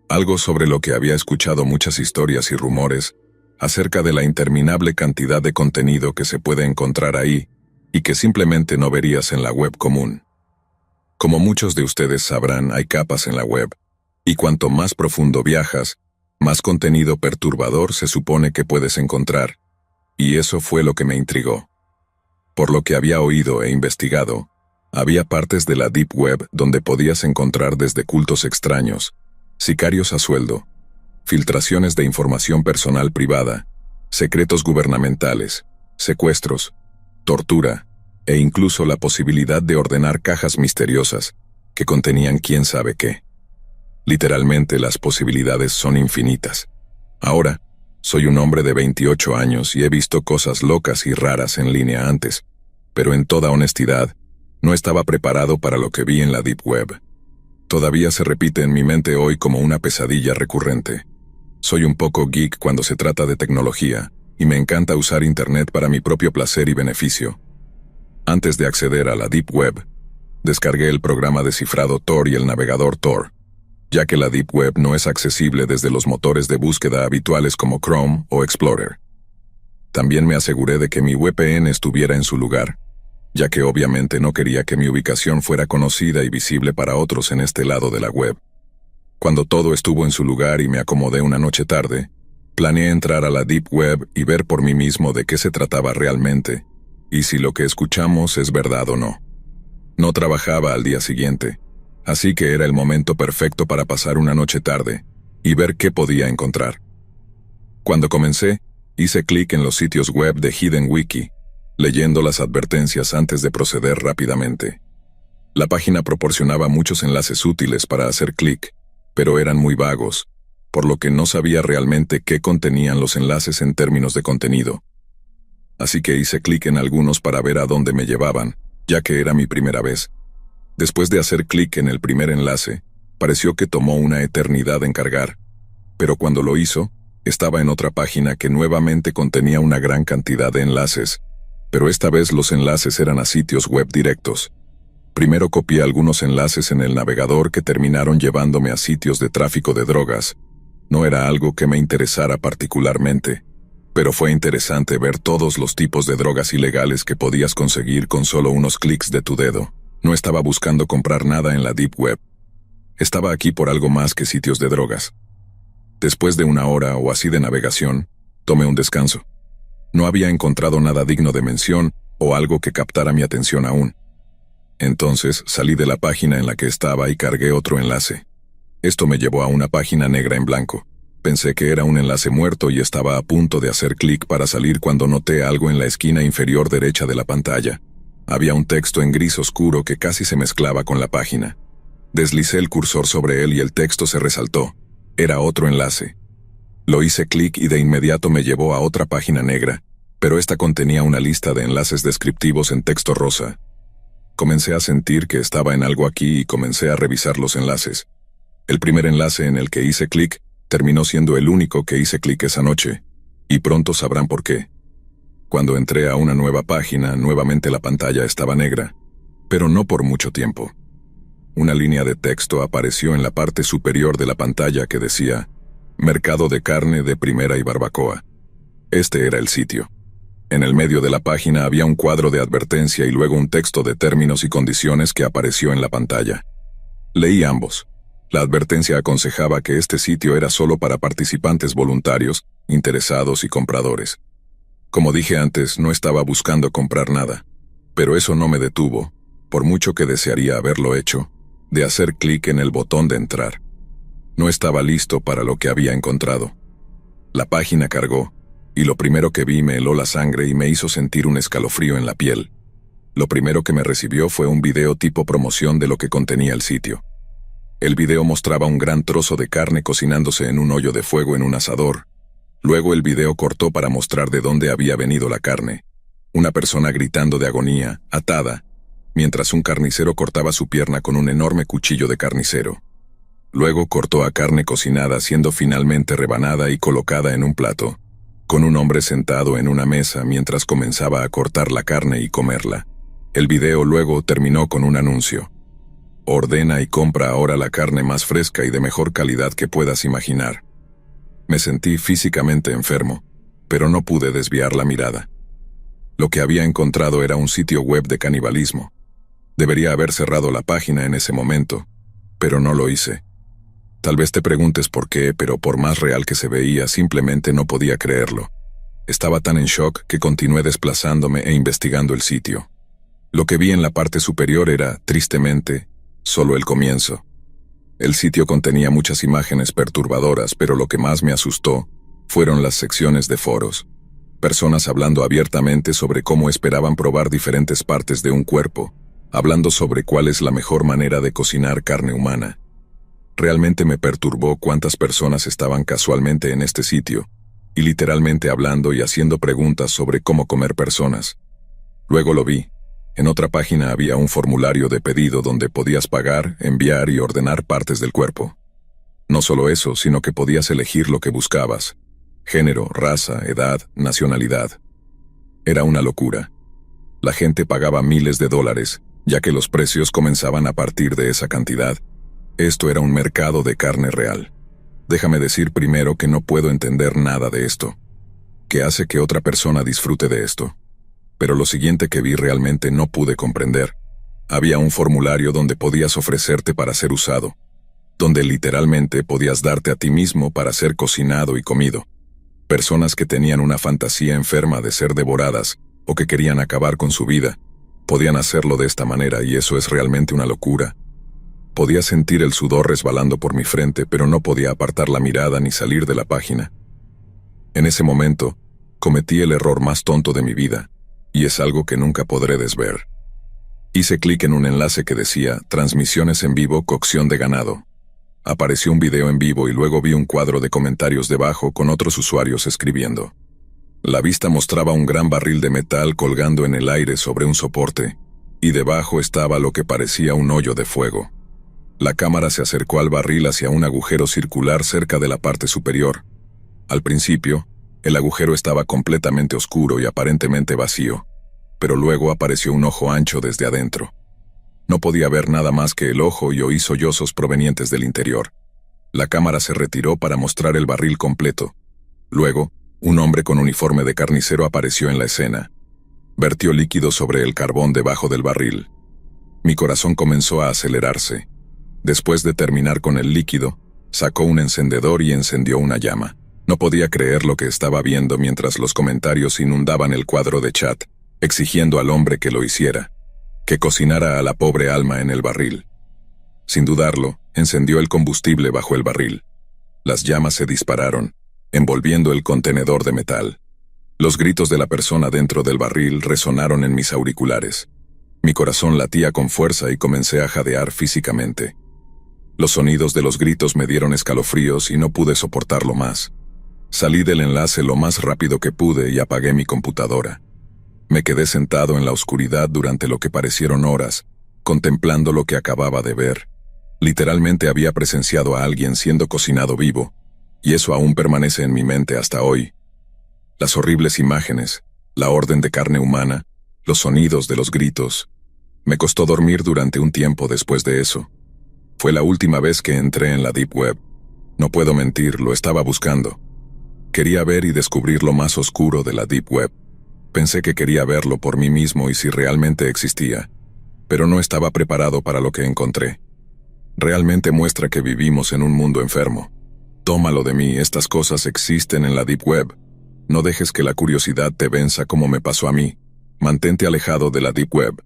algo sobre lo que había escuchado muchas historias y rumores acerca de la interminable cantidad de contenido que se puede encontrar ahí y que simplemente no verías en la web común. Como muchos de ustedes sabrán, hay capas en la web, y cuanto más profundo viajas, más contenido perturbador se supone que puedes encontrar, y eso fue lo que me intrigó. Por lo que había oído e investigado, había partes de la Deep Web donde podías encontrar desde cultos extraños, sicarios a sueldo, filtraciones de información personal privada, secretos gubernamentales, secuestros, tortura, e incluso la posibilidad de ordenar cajas misteriosas que contenían quién sabe qué. Literalmente las posibilidades son infinitas. Ahora, soy un hombre de 28 años y he visto cosas locas y raras en línea antes, pero en toda honestidad, no estaba preparado para lo que vi en la Deep Web. Todavía se repite en mi mente hoy como una pesadilla recurrente. Soy un poco geek cuando se trata de tecnología, y me encanta usar Internet para mi propio placer y beneficio. Antes de acceder a la Deep Web, descargué el programa de cifrado Tor y el navegador Tor, ya que la Deep Web no es accesible desde los motores de búsqueda habituales como Chrome o Explorer. También me aseguré de que mi VPN estuviera en su lugar, ya que obviamente no quería que mi ubicación fuera conocida y visible para otros en este lado de la web. Cuando todo estuvo en su lugar y me acomodé una noche tarde, planeé entrar a la Deep Web y ver por mí mismo de qué se trataba realmente, y si lo que escuchamos es verdad o no. No trabajaba al día siguiente, así que era el momento perfecto para pasar una noche tarde y ver qué podía encontrar. Cuando comencé, hice clic en los sitios web de Hidden Wiki, leyendo las advertencias antes de proceder rápidamente. La página proporcionaba muchos enlaces útiles para hacer clic, pero eran muy vagos, por lo que no sabía realmente qué contenían los enlaces en términos de contenido. Así que hice clic en algunos para ver a dónde me llevaban, ya que era mi primera vez. Después de hacer clic en el primer enlace, pareció que tomó una eternidad en cargar, pero cuando lo hizo, estaba en otra página que nuevamente contenía una gran cantidad de enlaces, pero esta vez los enlaces eran a sitios web directos. Primero copié algunos enlaces en el navegador que terminaron llevándome a sitios de tráfico de drogas. No era algo que me interesara particularmente, pero fue interesante ver todos los tipos de drogas ilegales que podías conseguir con solo unos clics de tu dedo. No estaba buscando comprar nada en la Deep Web. Estaba aquí por algo más que sitios de drogas. Después de una hora o así de navegación, tomé un descanso. No había encontrado nada digno de mención o algo que captara mi atención aún. Entonces salí de la página en la que estaba y cargué otro enlace. Esto me llevó a una página negra en blanco. Pensé que era un enlace muerto y estaba a punto de hacer clic para salir cuando noté algo en la esquina inferior derecha de la pantalla. Había un texto en gris oscuro que casi se mezclaba con la página. Deslicé el cursor sobre él y el texto se resaltó. Era otro enlace. Lo hice clic y de inmediato me llevó a otra página negra, pero esta contenía una lista de enlaces descriptivos en texto rosa. Comencé a sentir que estaba en algo aquí y comencé a revisar los enlaces. El primer enlace en el que hice clic terminó siendo el único que hice clic esa noche, y pronto sabrán por qué. Cuando entré a una nueva página, nuevamente la pantalla estaba negra, pero no por mucho tiempo. Una línea de texto apareció en la parte superior de la pantalla que decía: Mercado de carne de primera y barbacoa. Este era el sitio. En el medio de la página había un cuadro de advertencia y luego un texto de términos y condiciones que apareció en la pantalla. Leí ambos. La advertencia aconsejaba que este sitio era solo para participantes voluntarios, interesados y compradores. Como dije antes, no estaba buscando comprar nada, pero eso no me detuvo, por mucho que desearía haberlo hecho, de hacer clic en el botón de entrar. No estaba listo para lo que había encontrado. La página cargó, y lo primero que vi me heló la sangre y me hizo sentir un escalofrío en la piel. Lo primero que me recibió fue un video tipo promoción de lo que contenía el sitio. El video mostraba un gran trozo de carne cocinándose en un hoyo de fuego en un asador. Luego el video cortó para mostrar de dónde había venido la carne. Una persona gritando de agonía, atada, mientras un carnicero cortaba su pierna con un enorme cuchillo de carnicero. Luego cortó a carne cocinada siendo finalmente rebanada y colocada en un plato, con un hombre sentado en una mesa mientras comenzaba a cortar la carne y comerla. El video luego terminó con un anuncio. Ordena y compra ahora la carne más fresca y de mejor calidad que puedas imaginar. Me sentí físicamente enfermo, pero no pude desviar la mirada. Lo que había encontrado era un sitio web de canibalismo. Debería haber cerrado la página en ese momento, pero no lo hice. Tal vez te preguntes por qué, pero por más real que se veía, simplemente no podía creerlo. Estaba tan en shock que continué desplazándome e investigando el sitio. Lo que vi en la parte superior era, tristemente, solo el comienzo. El sitio contenía muchas imágenes perturbadoras, pero lo que más me asustó fueron las secciones de foros. Personas hablando abiertamente sobre cómo esperaban probar diferentes partes de un cuerpo, hablando sobre cuál es la mejor manera de cocinar carne humana. Realmente me perturbó cuántas personas estaban casualmente en este sitio, y literalmente hablando y haciendo preguntas sobre cómo comer personas. Luego lo vi. En otra página había un formulario de pedido donde podías pagar, enviar y ordenar partes del cuerpo. No solo eso, sino que podías elegir lo que buscabas: género, raza, edad, nacionalidad. Era una locura. La gente pagaba miles de dólares, ya que los precios comenzaban a partir de esa cantidad. Esto era un mercado de carne real. Déjame decir primero que no puedo entender nada de esto. ¿Qué hace que otra persona disfrute de esto? Pero lo siguiente que vi realmente no pude comprender. Había un formulario donde podías ofrecerte para ser usado, donde literalmente podías darte a ti mismo para ser cocinado y comido. Personas que tenían una fantasía enferma de ser devoradas o que querían acabar con su vida, podían hacerlo de esta manera y eso es realmente una locura. Podía sentir el sudor resbalando por mi frente, pero no podía apartar la mirada ni salir de la página. En ese momento, cometí el error más tonto de mi vida, y es algo que nunca podré desver. Hice clic en un enlace que decía «Transmisiones en vivo, cocción de ganado». Apareció un video en vivo y luego vi un cuadro de comentarios debajo con otros usuarios escribiendo. La vista mostraba un gran barril de metal colgando en el aire sobre un soporte, y debajo estaba lo que parecía un hoyo de fuego. La cámara se acercó al barril hacia un agujero circular cerca de la parte superior. Al principio, el agujero estaba completamente oscuro y aparentemente vacío, pero luego apareció un ojo ancho desde adentro. No podía ver nada más que el ojo y oí sollozos provenientes del interior. La cámara se retiró para mostrar el barril completo. Luego, un hombre con uniforme de carnicero apareció en la escena. Vertió líquido sobre el carbón debajo del barril. Mi corazón comenzó a acelerarse. Después de terminar con el líquido, sacó un encendedor y encendió una llama. No podía creer lo que estaba viendo mientras los comentarios inundaban el cuadro de chat, exigiendo al hombre que lo hiciera, que cocinara a la pobre alma en el barril. Sin dudarlo, encendió el combustible bajo el barril. Las llamas se dispararon, envolviendo el contenedor de metal. Los gritos de la persona dentro del barril resonaron en mis auriculares. Mi corazón latía con fuerza y comencé a jadear físicamente. Los sonidos de los gritos me dieron escalofríos y no pude soportarlo más. Salí del enlace lo más rápido que pude y apagué mi computadora. Me quedé sentado en la oscuridad durante lo que parecieron horas, contemplando lo que acababa de ver. Literalmente había presenciado a alguien siendo cocinado vivo, y eso aún permanece en mi mente hasta hoy. Las horribles imágenes, la orden de carne humana, los sonidos de los gritos. Me costó dormir durante un tiempo después de eso. Fue la última vez que entré en la Deep Web. No puedo mentir, lo estaba buscando. Quería ver y descubrir lo más oscuro de la Deep Web. Pensé que quería verlo por mí mismo y si realmente existía, pero no estaba preparado para lo que encontré. Realmente muestra que vivimos en un mundo enfermo. Tómalo de mí, estas cosas existen en la Deep Web. No dejes que la curiosidad te venza como me pasó a mí. Mantente alejado de la Deep Web.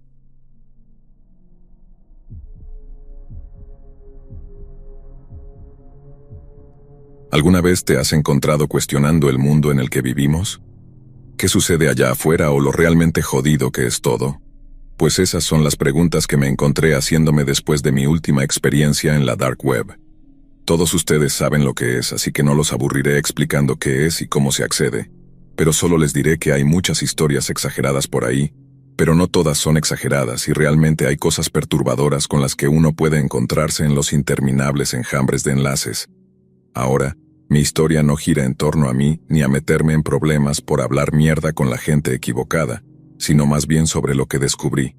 ¿Alguna vez te has encontrado cuestionando el mundo en el que vivimos? ¿Qué sucede allá afuera o lo realmente jodido que es todo? Pues esas son las preguntas que me encontré haciéndome después de mi última experiencia en la Dark Web. Todos ustedes saben lo que es, así que no los aburriré explicando qué es y cómo se accede. Pero solo les diré que hay muchas historias exageradas por ahí, pero no todas son exageradas y realmente hay cosas perturbadoras con las que uno puede encontrarse en los interminables enjambres de enlaces. Ahora, mi historia no gira en torno a mí ni a meterme en problemas por hablar mierda con la gente equivocada, sino más bien sobre lo que descubrí.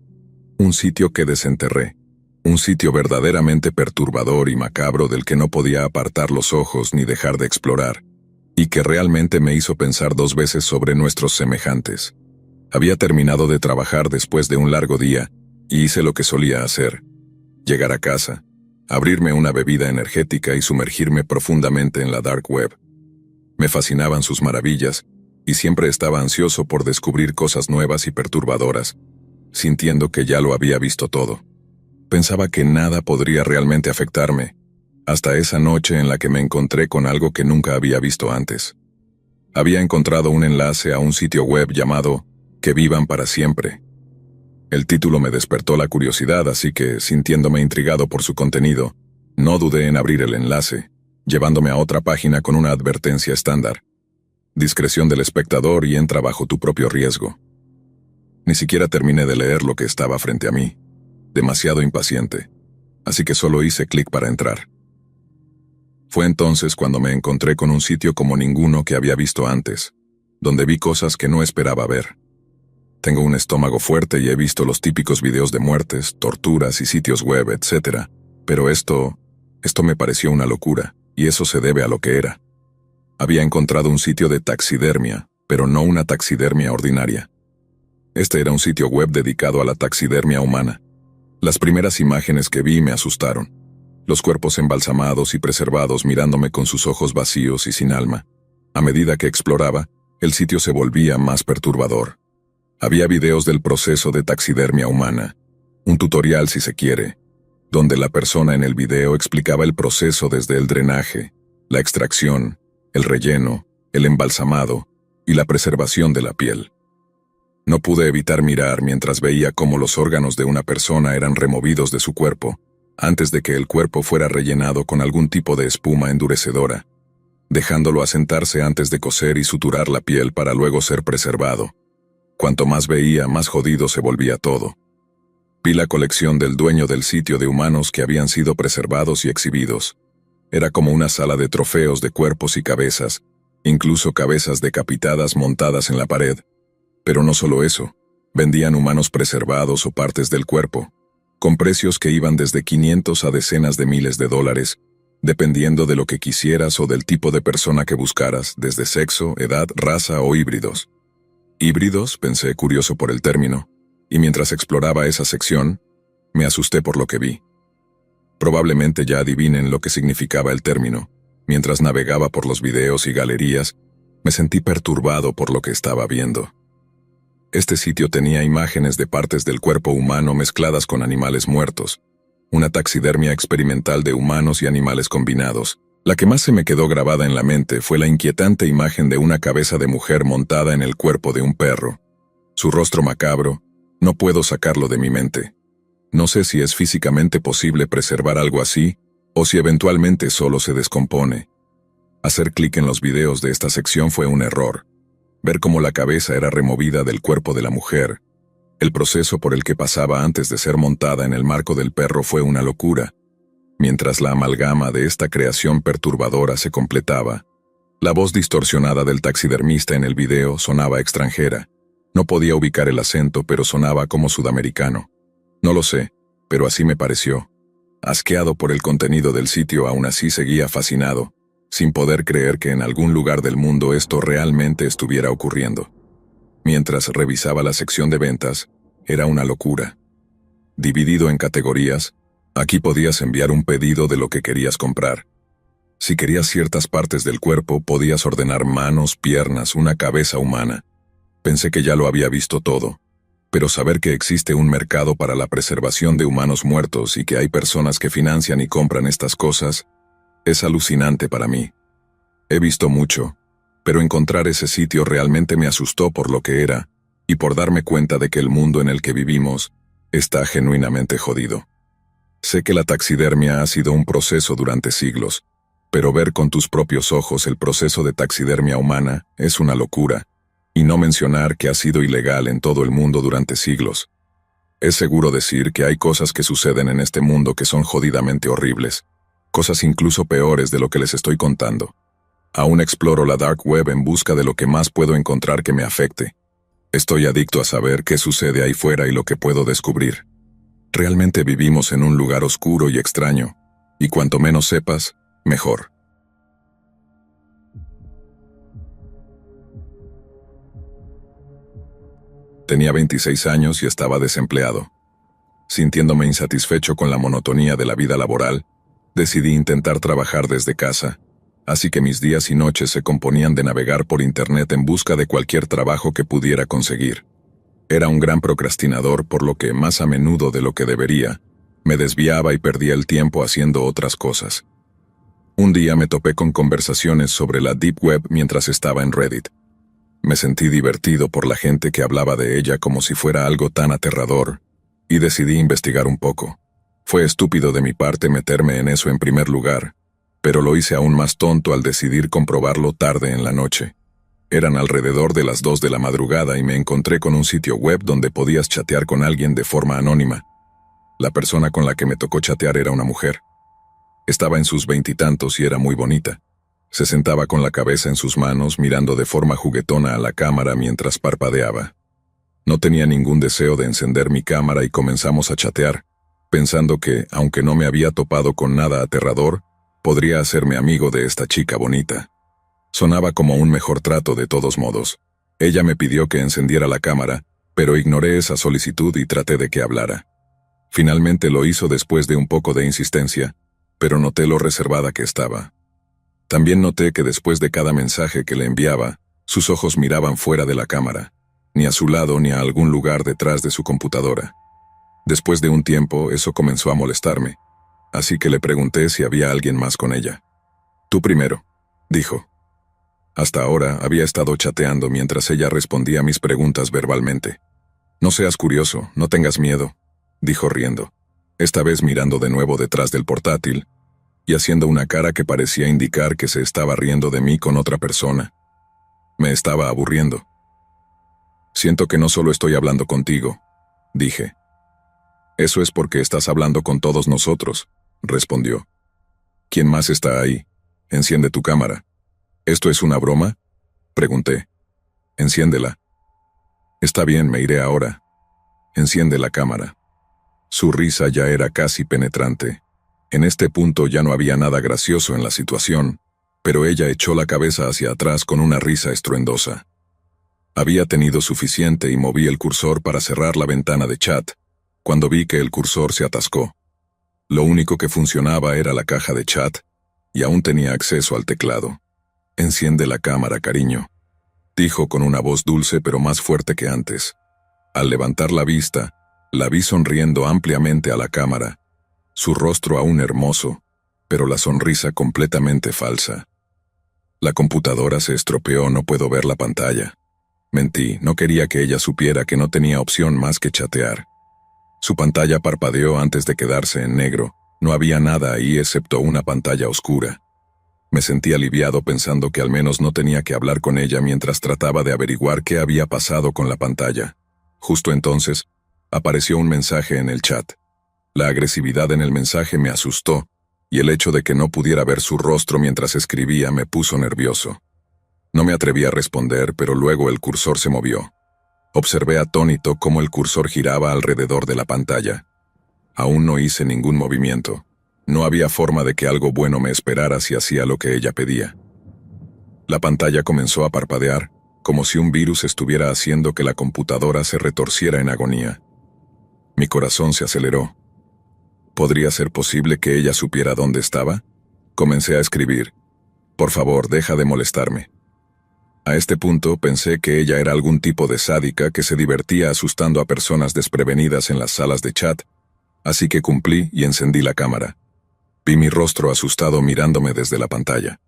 Un sitio que desenterré. Un sitio verdaderamente perturbador y macabro del que no podía apartar los ojos ni dejar de explorar, y que realmente me hizo pensar 2 veces sobre nuestros semejantes. Había terminado de trabajar después de un largo día, y hice lo que solía hacer: llegar a casa, abrirme una bebida energética y sumergirme profundamente en la Dark Web. Me fascinaban sus maravillas, y siempre estaba ansioso por descubrir cosas nuevas y perturbadoras, sintiendo que ya lo había visto todo. Pensaba que nada podría realmente afectarme, hasta esa noche en la que me encontré con algo que nunca había visto antes. Había encontrado un enlace a un sitio web llamado Que Vivan para Siempre. El título me despertó la curiosidad, así que, sintiéndome intrigado por su contenido, no dudé en abrir el enlace, llevándome a otra página con una advertencia estándar: discreción del espectador y entra bajo tu propio riesgo. Ni siquiera terminé de leer lo que estaba frente a mí, demasiado impaciente, así que solo hice clic para entrar. Fue entonces cuando me encontré con un sitio como ninguno que había visto antes, donde vi cosas que no esperaba ver. Tengo un estómago fuerte y he visto los típicos videos de muertes, torturas y sitios web, etc. Pero esto me pareció una locura, y eso se debe a lo que era. Había encontrado un sitio de taxidermia, pero no una taxidermia ordinaria. Este era un sitio web dedicado a la taxidermia humana. Las primeras imágenes que vi me asustaron. Los cuerpos embalsamados y preservados mirándome con sus ojos vacíos y sin alma. A medida que exploraba, el sitio se volvía más perturbador. Había videos del proceso de taxidermia humana, un tutorial si se quiere, donde la persona en el video explicaba el proceso desde el drenaje, la extracción, el relleno, el embalsamado y la preservación de la piel. No pude evitar mirar mientras veía cómo los órganos de una persona eran removidos de su cuerpo, antes de que el cuerpo fuera rellenado con algún tipo de espuma endurecedora, dejándolo asentarse antes de coser y suturar la piel para luego ser preservado. Cuanto más veía, más jodido se volvía todo. Vi la colección del dueño del sitio de humanos que habían sido preservados y exhibidos. Era como una sala de trofeos de cuerpos y cabezas, incluso cabezas decapitadas montadas en la pared. Pero no solo eso, vendían humanos preservados o partes del cuerpo, con precios que iban desde 500 a decenas de miles de dólares, dependiendo de lo que quisieras o del tipo de persona que buscaras, desde sexo, edad, raza o híbridos. Híbridos, pensé, curioso por el término, y mientras exploraba esa sección, me asusté por lo que vi. Probablemente ya adivinen lo que significaba el término. Mientras navegaba por los videos y galerías, me sentí perturbado por lo que estaba viendo. Este sitio tenía imágenes de partes del cuerpo humano mezcladas con animales muertos, una taxidermia experimental de humanos y animales combinados. La que más se me quedó grabada en la mente fue la inquietante imagen de una cabeza de mujer montada en el cuerpo de un perro. Su rostro macabro, no puedo sacarlo de mi mente. No sé si es físicamente posible preservar algo así, o si eventualmente solo se descompone. Hacer clic en los videos de esta sección fue un error. Ver cómo la cabeza era removida del cuerpo de la mujer, el proceso por el que pasaba antes de ser montada en el marco del perro fue una locura. Mientras la amalgama de esta creación perturbadora se completaba, la voz distorsionada del taxidermista en el video sonaba extranjera. No podía ubicar el acento, pero sonaba como sudamericano. No lo sé, pero así me pareció. Asqueado por el contenido del sitio, aún así seguía fascinado, sin poder creer que en algún lugar del mundo esto realmente estuviera ocurriendo. Mientras revisaba la sección de ventas, era una locura. Dividido en categorías, aquí podías enviar un pedido de lo que querías comprar. Si querías ciertas partes del cuerpo, podías ordenar manos, piernas, una cabeza humana. Pensé que ya lo había visto todo, pero saber que existe un mercado para la preservación de humanos muertos y que hay personas que financian y compran estas cosas, es alucinante para mí. He visto mucho, pero encontrar ese sitio realmente me asustó por lo que era, y por darme cuenta de que el mundo en el que vivimos está genuinamente jodido. Sé que la taxidermia ha sido un proceso durante siglos, pero ver con tus propios ojos el proceso de taxidermia humana es una locura, y no mencionar que ha sido ilegal en todo el mundo durante siglos. Es seguro decir que hay cosas que suceden en este mundo que son jodidamente horribles, cosas incluso peores de lo que les estoy contando. Aún exploro la dark web en busca de lo que más puedo encontrar que me afecte. Estoy adicto a saber qué sucede ahí fuera y lo que puedo descubrir. Realmente vivimos en un lugar oscuro y extraño, y cuanto menos sepas, mejor. Tenía 26 años y estaba desempleado. Sintiéndome insatisfecho con la monotonía de la vida laboral, decidí intentar trabajar desde casa, así que mis días y noches se componían de navegar por internet en busca de cualquier trabajo que pudiera conseguir. Era un gran procrastinador, por lo que, más a menudo de lo que debería, me desviaba y perdía el tiempo haciendo otras cosas. Un día me topé con conversaciones sobre la Deep Web mientras estaba en Reddit. Me sentí divertido por la gente que hablaba de ella como si fuera algo tan aterrador, y decidí investigar un poco. Fue estúpido de mi parte meterme en eso en primer lugar, pero lo hice aún más tonto al decidir comprobarlo tarde en la noche. Eran alrededor de las 2 de la madrugada y me encontré con un sitio web donde podías chatear con alguien de forma anónima. La persona con la que me tocó chatear era una mujer. Estaba en sus veintitantos y era muy bonita. Se sentaba con la cabeza en sus manos mirando de forma juguetona a la cámara mientras parpadeaba. No tenía ningún deseo de encender mi cámara y comenzamos a chatear, pensando que, aunque no me había topado con nada aterrador, podría hacerme amigo de esta chica bonita. Sonaba como un mejor trato de todos modos. Ella me pidió que encendiera la cámara, pero ignoré esa solicitud y traté de que hablara. Finalmente lo hizo después de un poco de insistencia, pero noté lo reservada que estaba. También noté que después de cada mensaje que le enviaba, sus ojos miraban fuera de la cámara, ni a su lado ni a algún lugar detrás de su computadora. Después de un tiempo, eso comenzó a molestarme, así que le pregunté si había alguien más con ella. «Tú primero», dijo. Hasta ahora había estado chateando mientras ella respondía a mis preguntas verbalmente. «No seas curioso, no tengas miedo», dijo riendo, esta vez mirando de nuevo detrás del portátil, y haciendo una cara que parecía indicar que se estaba riendo de mí con otra persona. Me estaba aburriendo. «Siento que no solo estoy hablando contigo», dije. «Eso es porque estás hablando con todos nosotros», respondió. «¿Quién más está ahí? Enciende tu cámara». «¿Esto es una broma?», pregunté. «Enciéndela». «Está bien, me iré ahora». «Enciende la cámara». Su risa ya era casi penetrante. En este punto ya no había nada gracioso en la situación, pero ella echó la cabeza hacia atrás con una risa estruendosa. Había tenido suficiente y moví el cursor para cerrar la ventana de chat, cuando vi que el cursor se atascó. Lo único que funcionaba era la caja de chat, y aún tenía acceso al teclado. «Enciende la cámara, cariño», dijo con una voz dulce pero más fuerte que antes. Al levantar la vista, la vi sonriendo ampliamente a la cámara, su rostro aún hermoso, pero la sonrisa completamente falsa. «La computadora se estropeó, no puedo ver la pantalla». Mentí, no quería que ella supiera que no tenía opción más que chatear. Su pantalla parpadeó antes de quedarse en negro, no había nada ahí excepto una pantalla oscura. Me sentí aliviado pensando que al menos no tenía que hablar con ella mientras trataba de averiguar qué había pasado con la pantalla. Justo entonces, apareció un mensaje en el chat. La agresividad en el mensaje me asustó, y el hecho de que no pudiera ver su rostro mientras escribía me puso nervioso. No me atreví a responder, pero luego el cursor se movió. Observé atónito cómo el cursor giraba alrededor de la pantalla. Aún no hice ningún movimiento. No había forma de que algo bueno me esperara si hacía lo que ella pedía. La pantalla comenzó a parpadear, como si un virus estuviera haciendo que la computadora se retorciera en agonía. Mi corazón se aceleró. ¿Podría ser posible que ella supiera dónde estaba? Comencé a escribir. «Por favor, deja de molestarme». A este punto pensé que ella era algún tipo de sádica que se divertía asustando a personas desprevenidas en las salas de chat, así que cumplí y encendí la cámara. Vi mi rostro asustado mirándome desde la pantalla.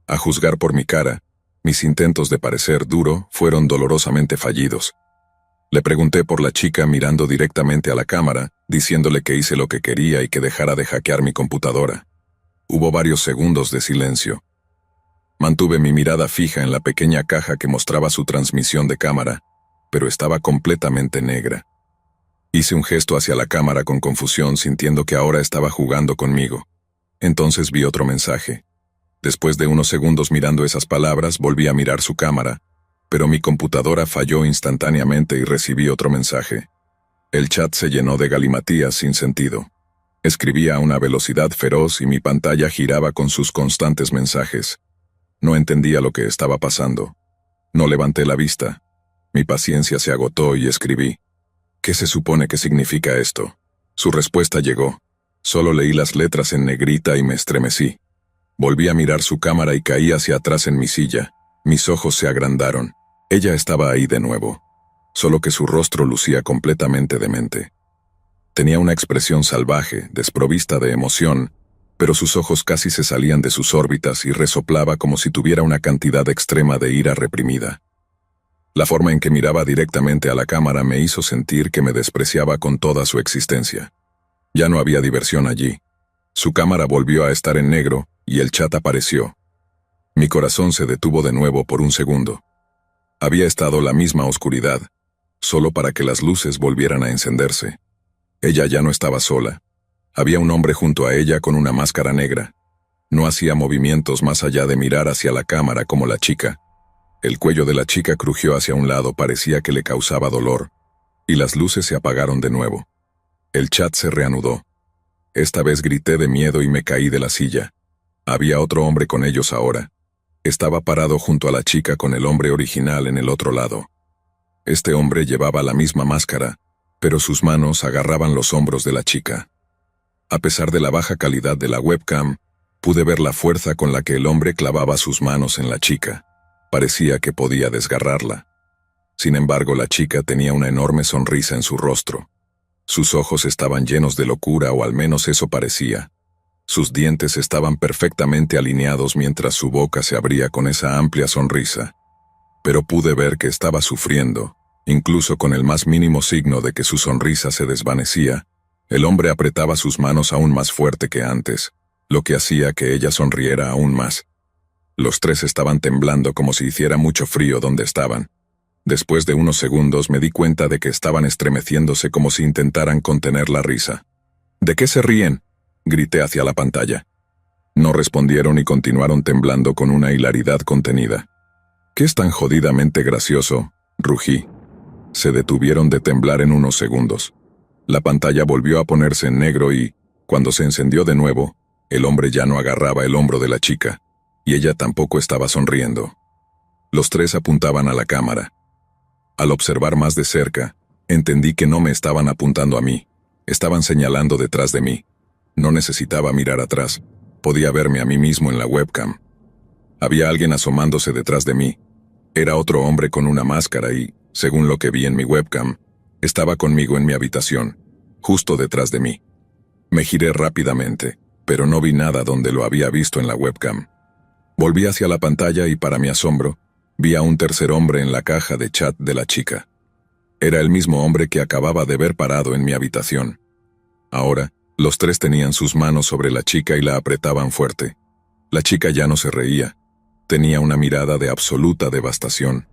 A juzgar por mi cara, mis intentos de parecer duro fueron dolorosamente fallidos. Le pregunté por la chica mirando directamente a la cámara, diciéndole que hice lo que quería y que dejara de hackear mi computadora. Hubo varios segundos de silencio. Mantuve mi mirada fija en la pequeña caja que mostraba su transmisión de cámara, pero estaba completamente negra. Hice un gesto hacia la cámara con confusión, sintiendo que ahora estaba jugando conmigo. Entonces vi otro mensaje. Después de unos segundos mirando esas palabras, volví a mirar su cámara, pero mi computadora falló instantáneamente y recibí otro mensaje. El chat se llenó de galimatías sin sentido. Escribía a una velocidad feroz y mi pantalla giraba con sus constantes mensajes. No entendía lo que estaba pasando. No levanté la vista. Mi paciencia se agotó y escribí. ¿Qué se supone que significa esto? Su respuesta llegó. Solo leí las letras en negrita y me estremecí. Volví a mirar su cámara y caí hacia atrás en mi silla. Mis ojos se agrandaron. Ella estaba ahí de nuevo, solo que su rostro lucía completamente demente. Tenía una expresión salvaje, desprovista de emoción, pero sus ojos casi se salían de sus órbitas y resoplaba como si tuviera una cantidad extrema de ira reprimida. La forma en que miraba directamente a la cámara me hizo sentir que me despreciaba con toda su existencia. Ya no había diversión allí. Su cámara volvió a estar en negro y el chat apareció. Mi corazón se detuvo de nuevo por un segundo. Había estado la misma oscuridad, solo para que las luces volvieran a encenderse. Ella ya no estaba sola. Había un hombre junto a ella con una máscara negra. No hacía movimientos más allá de mirar hacia la cámara como la chica. El cuello de la chica crujió hacia un lado, parecía que le causaba dolor, y las luces se apagaron de nuevo. El chat se reanudó. Esta vez grité de miedo y me caí de la silla. Había otro hombre con ellos ahora. Estaba parado junto a la chica con el hombre original en el otro lado. Este hombre llevaba la misma máscara, pero sus manos agarraban los hombros de la chica. A pesar de la baja calidad de la webcam, pude ver la fuerza con la que el hombre clavaba sus manos en la chica. Parecía que podía desgarrarla. Sin embargo, la chica tenía una enorme sonrisa en su rostro. Sus ojos estaban llenos de locura, o al menos eso parecía. Sus dientes estaban perfectamente alineados mientras su boca se abría con esa amplia sonrisa. Pero pude ver que estaba sufriendo, incluso con el más mínimo signo de que su sonrisa se desvanecía. El hombre apretaba sus manos aún más fuerte que antes, lo que hacía que ella sonriera aún más. Los tres estaban temblando como si hiciera mucho frío donde estaban. Después de unos segundos me di cuenta de que estaban estremeciéndose como si intentaran contener la risa. ¿De qué se ríen?, grité hacia la pantalla. No respondieron y continuaron temblando con una hilaridad contenida. ¿Qué es tan jodidamente gracioso?, rugí. Se detuvieron de temblar en unos segundos. La pantalla volvió a ponerse en negro y, cuando se encendió de nuevo, el hombre ya no agarraba el hombro de la chica, y ella tampoco estaba sonriendo. Los tres apuntaban a la cámara. Al observar más de cerca, entendí que no me estaban apuntando a mí, estaban señalando detrás de mí. No necesitaba mirar atrás, podía verme a mí mismo en la webcam. Había alguien asomándose detrás de mí. Era otro hombre con una máscara y, según lo que vi en mi webcam, estaba conmigo en mi habitación, justo detrás de mí. Me giré rápidamente, pero no vi nada donde lo había visto en la webcam. Volví hacia la pantalla y, para mi asombro, vi a un tercer hombre en la caja de chat de la chica. Era el mismo hombre que acababa de ver parado en mi habitación. Ahora, los tres tenían sus manos sobre la chica y la apretaban fuerte. La chica ya no se reía. Tenía una mirada de absoluta devastación.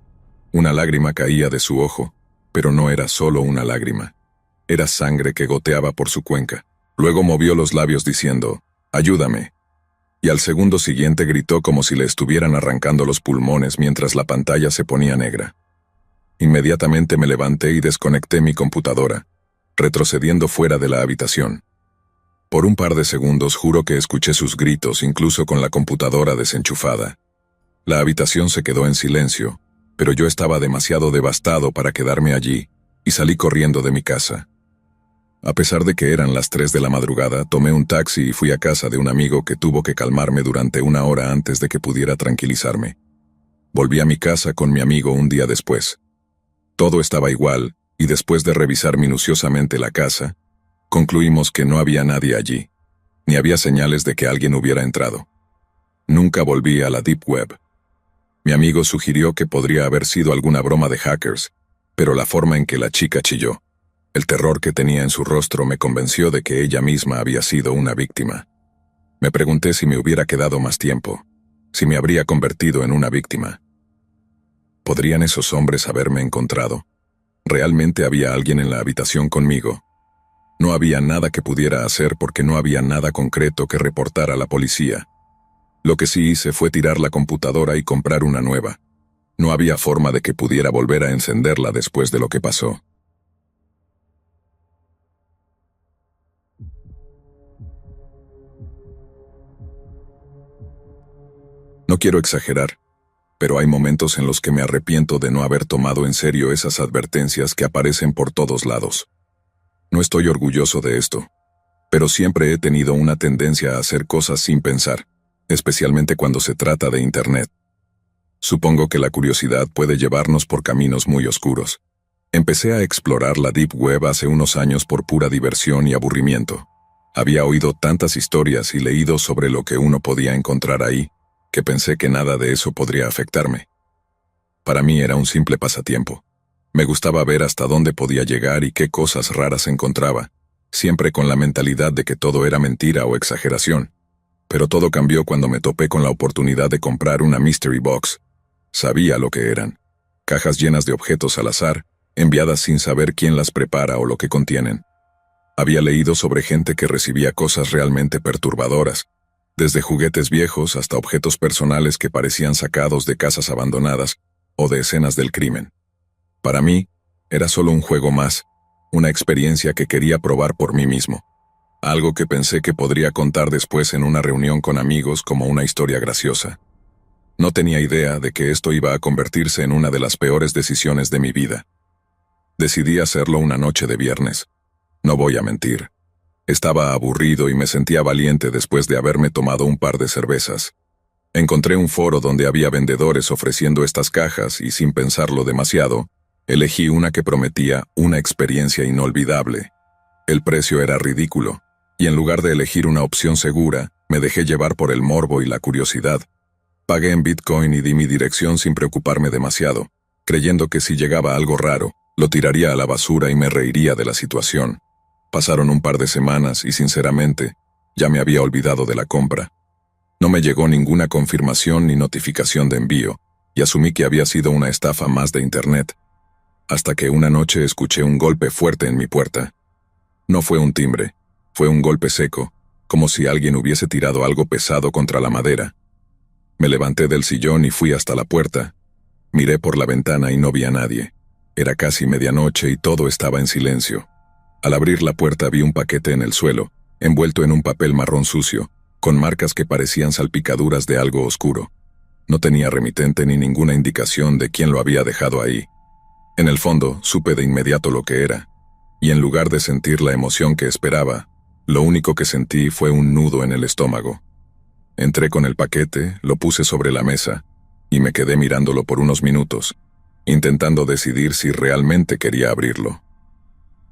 Una lágrima caía de su ojo, pero no era solo una lágrima. Era sangre que goteaba por su cuenca. Luego movió los labios diciendo, «Ayúdame». Y al segundo siguiente gritó como si le estuvieran arrancando los pulmones mientras la pantalla se ponía negra. Inmediatamente me levanté y desconecté mi computadora, retrocediendo fuera de la habitación. Por un par de segundos juro que escuché sus gritos incluso con la computadora desenchufada. La habitación se quedó en silencio, pero yo estaba demasiado devastado para quedarme allí, y salí corriendo de mi casa. A pesar de que eran las 3 de la madrugada, tomé un taxi y fui a casa de un amigo que tuvo que calmarme durante una hora antes de que pudiera tranquilizarme. Volví a mi casa con mi amigo un día después. Todo estaba igual, y después de revisar minuciosamente la casa, concluimos que no había nadie allí, ni había señales de que alguien hubiera entrado. Nunca volví a la Deep Web. Mi amigo sugirió que podría haber sido alguna broma de hackers, pero la forma en que la chica chilló, el terror que tenía en su rostro me convenció de que ella misma había sido una víctima. Me pregunté si me hubiera quedado más tiempo, si me habría convertido en una víctima. ¿Podrían esos hombres haberme encontrado? ¿Realmente había alguien en la habitación conmigo? No había nada que pudiera hacer porque no había nada concreto que reportar a la policía. Lo que sí hice fue tirar la computadora y comprar una nueva. No había forma de que pudiera volver a encenderla después de lo que pasó. No quiero exagerar, pero hay momentos en los que me arrepiento de no haber tomado en serio esas advertencias que aparecen por todos lados. No estoy orgulloso de esto, pero siempre he tenido una tendencia a hacer cosas sin pensar, especialmente cuando se trata de Internet. Supongo que la curiosidad puede llevarnos por caminos muy oscuros. Empecé a explorar la Deep Web hace unos años por pura diversión y aburrimiento. Había oído tantas historias y leído sobre lo que uno podía encontrar ahí, que pensé que nada de eso podría afectarme. Para mí era un simple pasatiempo. Me gustaba ver hasta dónde podía llegar y qué cosas raras encontraba, siempre con la mentalidad de que todo era mentira o exageración. Pero todo cambió cuando me topé con la oportunidad de comprar una Mystery Box. Sabía lo que eran. Cajas llenas de objetos al azar, enviadas sin saber quién las prepara o lo que contienen. Había leído sobre gente que recibía cosas realmente perturbadoras, desde juguetes viejos hasta objetos personales que parecían sacados de casas abandonadas o de escenas del crimen. Para mí, era solo un juego más, una experiencia que quería probar por mí mismo. Algo que pensé que podría contar después en una reunión con amigos como una historia graciosa. No tenía idea de que esto iba a convertirse en una de las peores decisiones de mi vida. Decidí hacerlo una noche de viernes. No voy a mentir. Estaba aburrido y me sentía valiente después de haberme tomado un par de cervezas. Encontré un foro donde había vendedores ofreciendo estas cajas y sin pensarlo demasiado, elegí una que prometía una experiencia inolvidable. El precio era ridículo, y en lugar de elegir una opción segura, me dejé llevar por el morbo y la curiosidad. Pagué en Bitcoin y di mi dirección sin preocuparme demasiado, creyendo que si llegaba algo raro, lo tiraría a la basura y me reiría de la situación. Pasaron un par de semanas y sinceramente, ya me había olvidado de la compra. No me llegó ninguna confirmación ni notificación de envío, y asumí que había sido una estafa más de Internet. Hasta que una noche escuché un golpe fuerte en mi puerta. No fue un timbre, fue un golpe seco, como si alguien hubiese tirado algo pesado contra la madera. Me levanté del sillón y fui hasta la puerta. Miré por la ventana y no vi a nadie. Era casi medianoche y todo estaba en silencio. Al abrir la puerta vi un paquete en el suelo, envuelto en un papel marrón sucio, con marcas que parecían salpicaduras de algo oscuro. No tenía remitente ni ninguna indicación de quién lo había dejado ahí. En el fondo, supe de inmediato lo que era, y en lugar de sentir la emoción que esperaba, lo único que sentí fue un nudo en el estómago. Entré con el paquete, lo puse sobre la mesa, y me quedé mirándolo por unos minutos, intentando decidir si realmente quería abrirlo.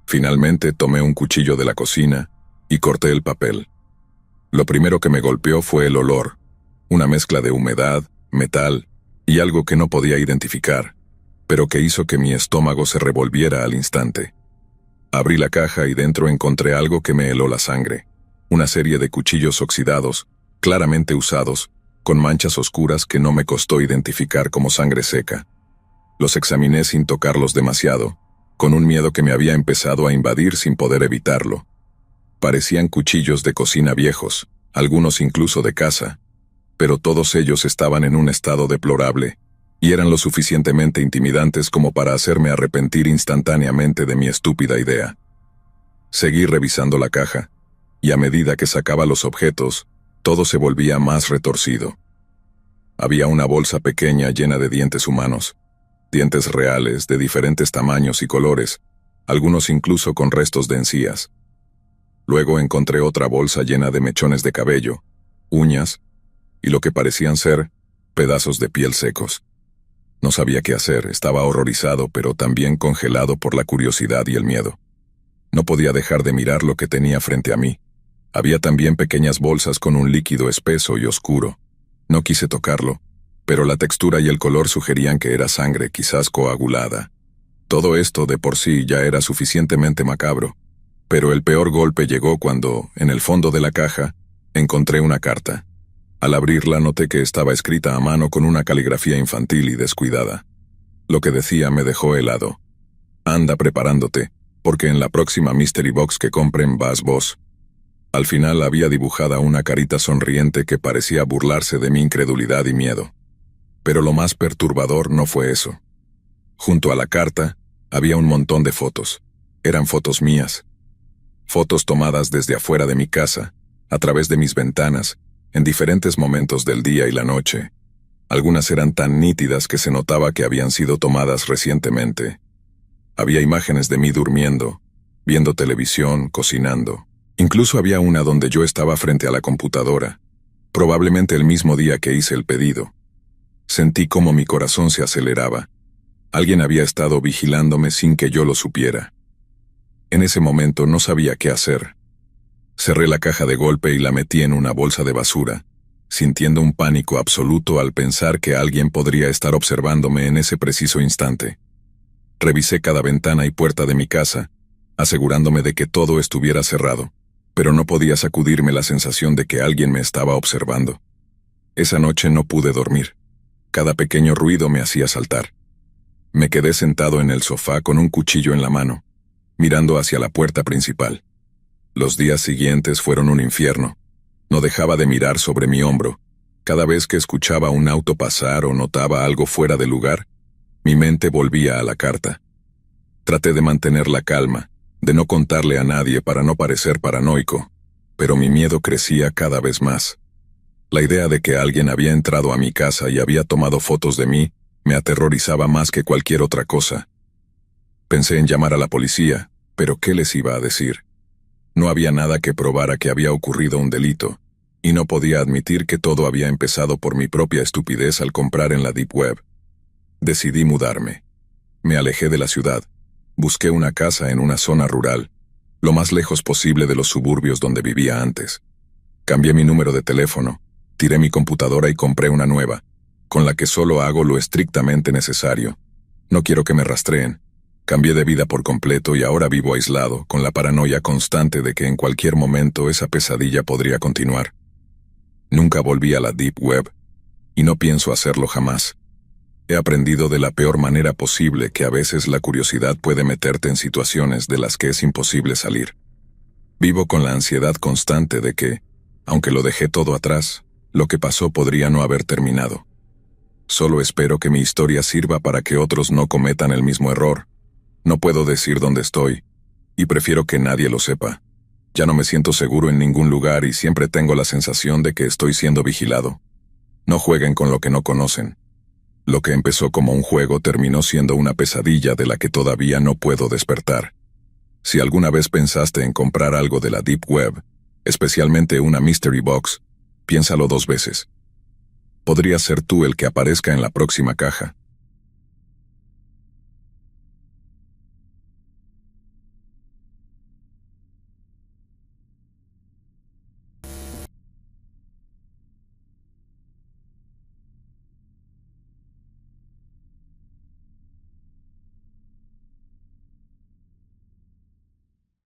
Finalmente tomé un cuchillo de la cocina y corté el papel. Lo primero que me golpeó fue el olor, una mezcla de humedad, metal y algo que no podía identificar, pero que hizo que mi estómago se revolviera al instante. Abrí la caja y dentro encontré algo que me heló la sangre, una serie de cuchillos oxidados, claramente usados, con manchas oscuras que no me costó identificar como sangre seca. Los examiné sin tocarlos demasiado, con un miedo que me había empezado a invadir sin poder evitarlo. Parecían cuchillos de cocina viejos, algunos incluso de casa, pero todos ellos estaban en un estado deplorable, y eran lo suficientemente intimidantes como para hacerme arrepentir instantáneamente de mi estúpida idea. Seguí revisando la caja, y a medida que sacaba los objetos, todo se volvía más retorcido. Había una bolsa pequeña llena de dientes humanos, dientes reales de diferentes tamaños y colores, algunos incluso con restos de encías. Luego encontré otra bolsa llena de mechones de cabello, uñas y lo que parecían ser pedazos de piel secos. No sabía qué hacer, estaba horrorizado pero también congelado por la curiosidad y el miedo. No podía dejar de mirar lo que tenía frente a mí. Había también pequeñas bolsas con un líquido espeso y oscuro. No quise tocarlo, pero la textura y el color sugerían que era sangre, quizás coagulada. Todo esto de por sí ya era suficientemente macabro, pero el peor golpe llegó cuando, en el fondo de la caja, encontré una carta. Al abrirla noté que estaba escrita a mano con una caligrafía infantil y descuidada. Lo que decía me dejó helado. Anda preparándote, porque en la próxima Mystery Box que compren vas vos. Al final había dibujada una carita sonriente que parecía burlarse de mi incredulidad y miedo. Pero lo más perturbador no fue eso. Junto a la carta, había un montón de fotos. Eran fotos mías. Fotos tomadas desde afuera de mi casa, a través de mis ventanas, en diferentes momentos del día y la noche. Algunas eran tan nítidas que se notaba que habían sido tomadas recientemente. Había imágenes de mí durmiendo, viendo televisión, cocinando. Incluso había una donde yo estaba frente a la computadora, probablemente el mismo día que hice el pedido. Sentí como mi corazón se aceleraba. Alguien había estado vigilándome sin que yo lo supiera. En ese momento no sabía qué hacer. Cerré la caja de golpe y la metí en una bolsa de basura, sintiendo un pánico absoluto al pensar que alguien podría estar observándome en ese preciso instante. Revisé cada ventana y puerta de mi casa, asegurándome de que todo estuviera cerrado, pero no podía sacudirme la sensación de que alguien me estaba observando. Esa noche no pude dormir. Cada pequeño ruido me hacía saltar. Me quedé sentado en el sofá con un cuchillo en la mano, mirando hacia la puerta principal. Los días siguientes fueron un infierno. No dejaba de mirar sobre mi hombro. Cada vez que escuchaba un auto pasar o notaba algo fuera de lugar, mi mente volvía a la carta. Traté de mantener la calma, de no contarle a nadie para no parecer paranoico, pero mi miedo crecía cada vez más. La idea de que alguien había entrado a mi casa y había tomado fotos de mí me aterrorizaba más que cualquier otra cosa. Pensé en llamar a la policía, pero ¿qué les iba a decir? No había nada que probara que había ocurrido un delito, y no podía admitir que todo había empezado por mi propia estupidez al comprar en la Deep Web. Decidí mudarme. Me alejé de la ciudad. Busqué una casa en una zona rural, lo más lejos posible de los suburbios donde vivía antes. Cambié mi número de teléfono, tiré mi computadora y compré una nueva, con la que solo hago lo estrictamente necesario. No quiero que me rastreen. Cambié de vida por completo y ahora vivo aislado, con la paranoia constante de que en cualquier momento esa pesadilla podría continuar. Nunca volví a la Deep Web, y no pienso hacerlo jamás. He aprendido de la peor manera posible que a veces la curiosidad puede meterte en situaciones de las que es imposible salir. Vivo con la ansiedad constante de que, aunque lo dejé todo atrás, lo que pasó podría no haber terminado. Solo espero que mi historia sirva para que otros no cometan el mismo error. No puedo decir dónde estoy, y prefiero que nadie lo sepa. Ya no me siento seguro en ningún lugar y siempre tengo la sensación de que estoy siendo vigilado. No jueguen con lo que no conocen. Lo que empezó como un juego terminó siendo una pesadilla de la que todavía no puedo despertar. Si alguna vez pensaste en comprar algo de la Deep Web, especialmente una Mystery Box, piénsalo 2 veces. Podría ser tú el que aparezca en la próxima caja.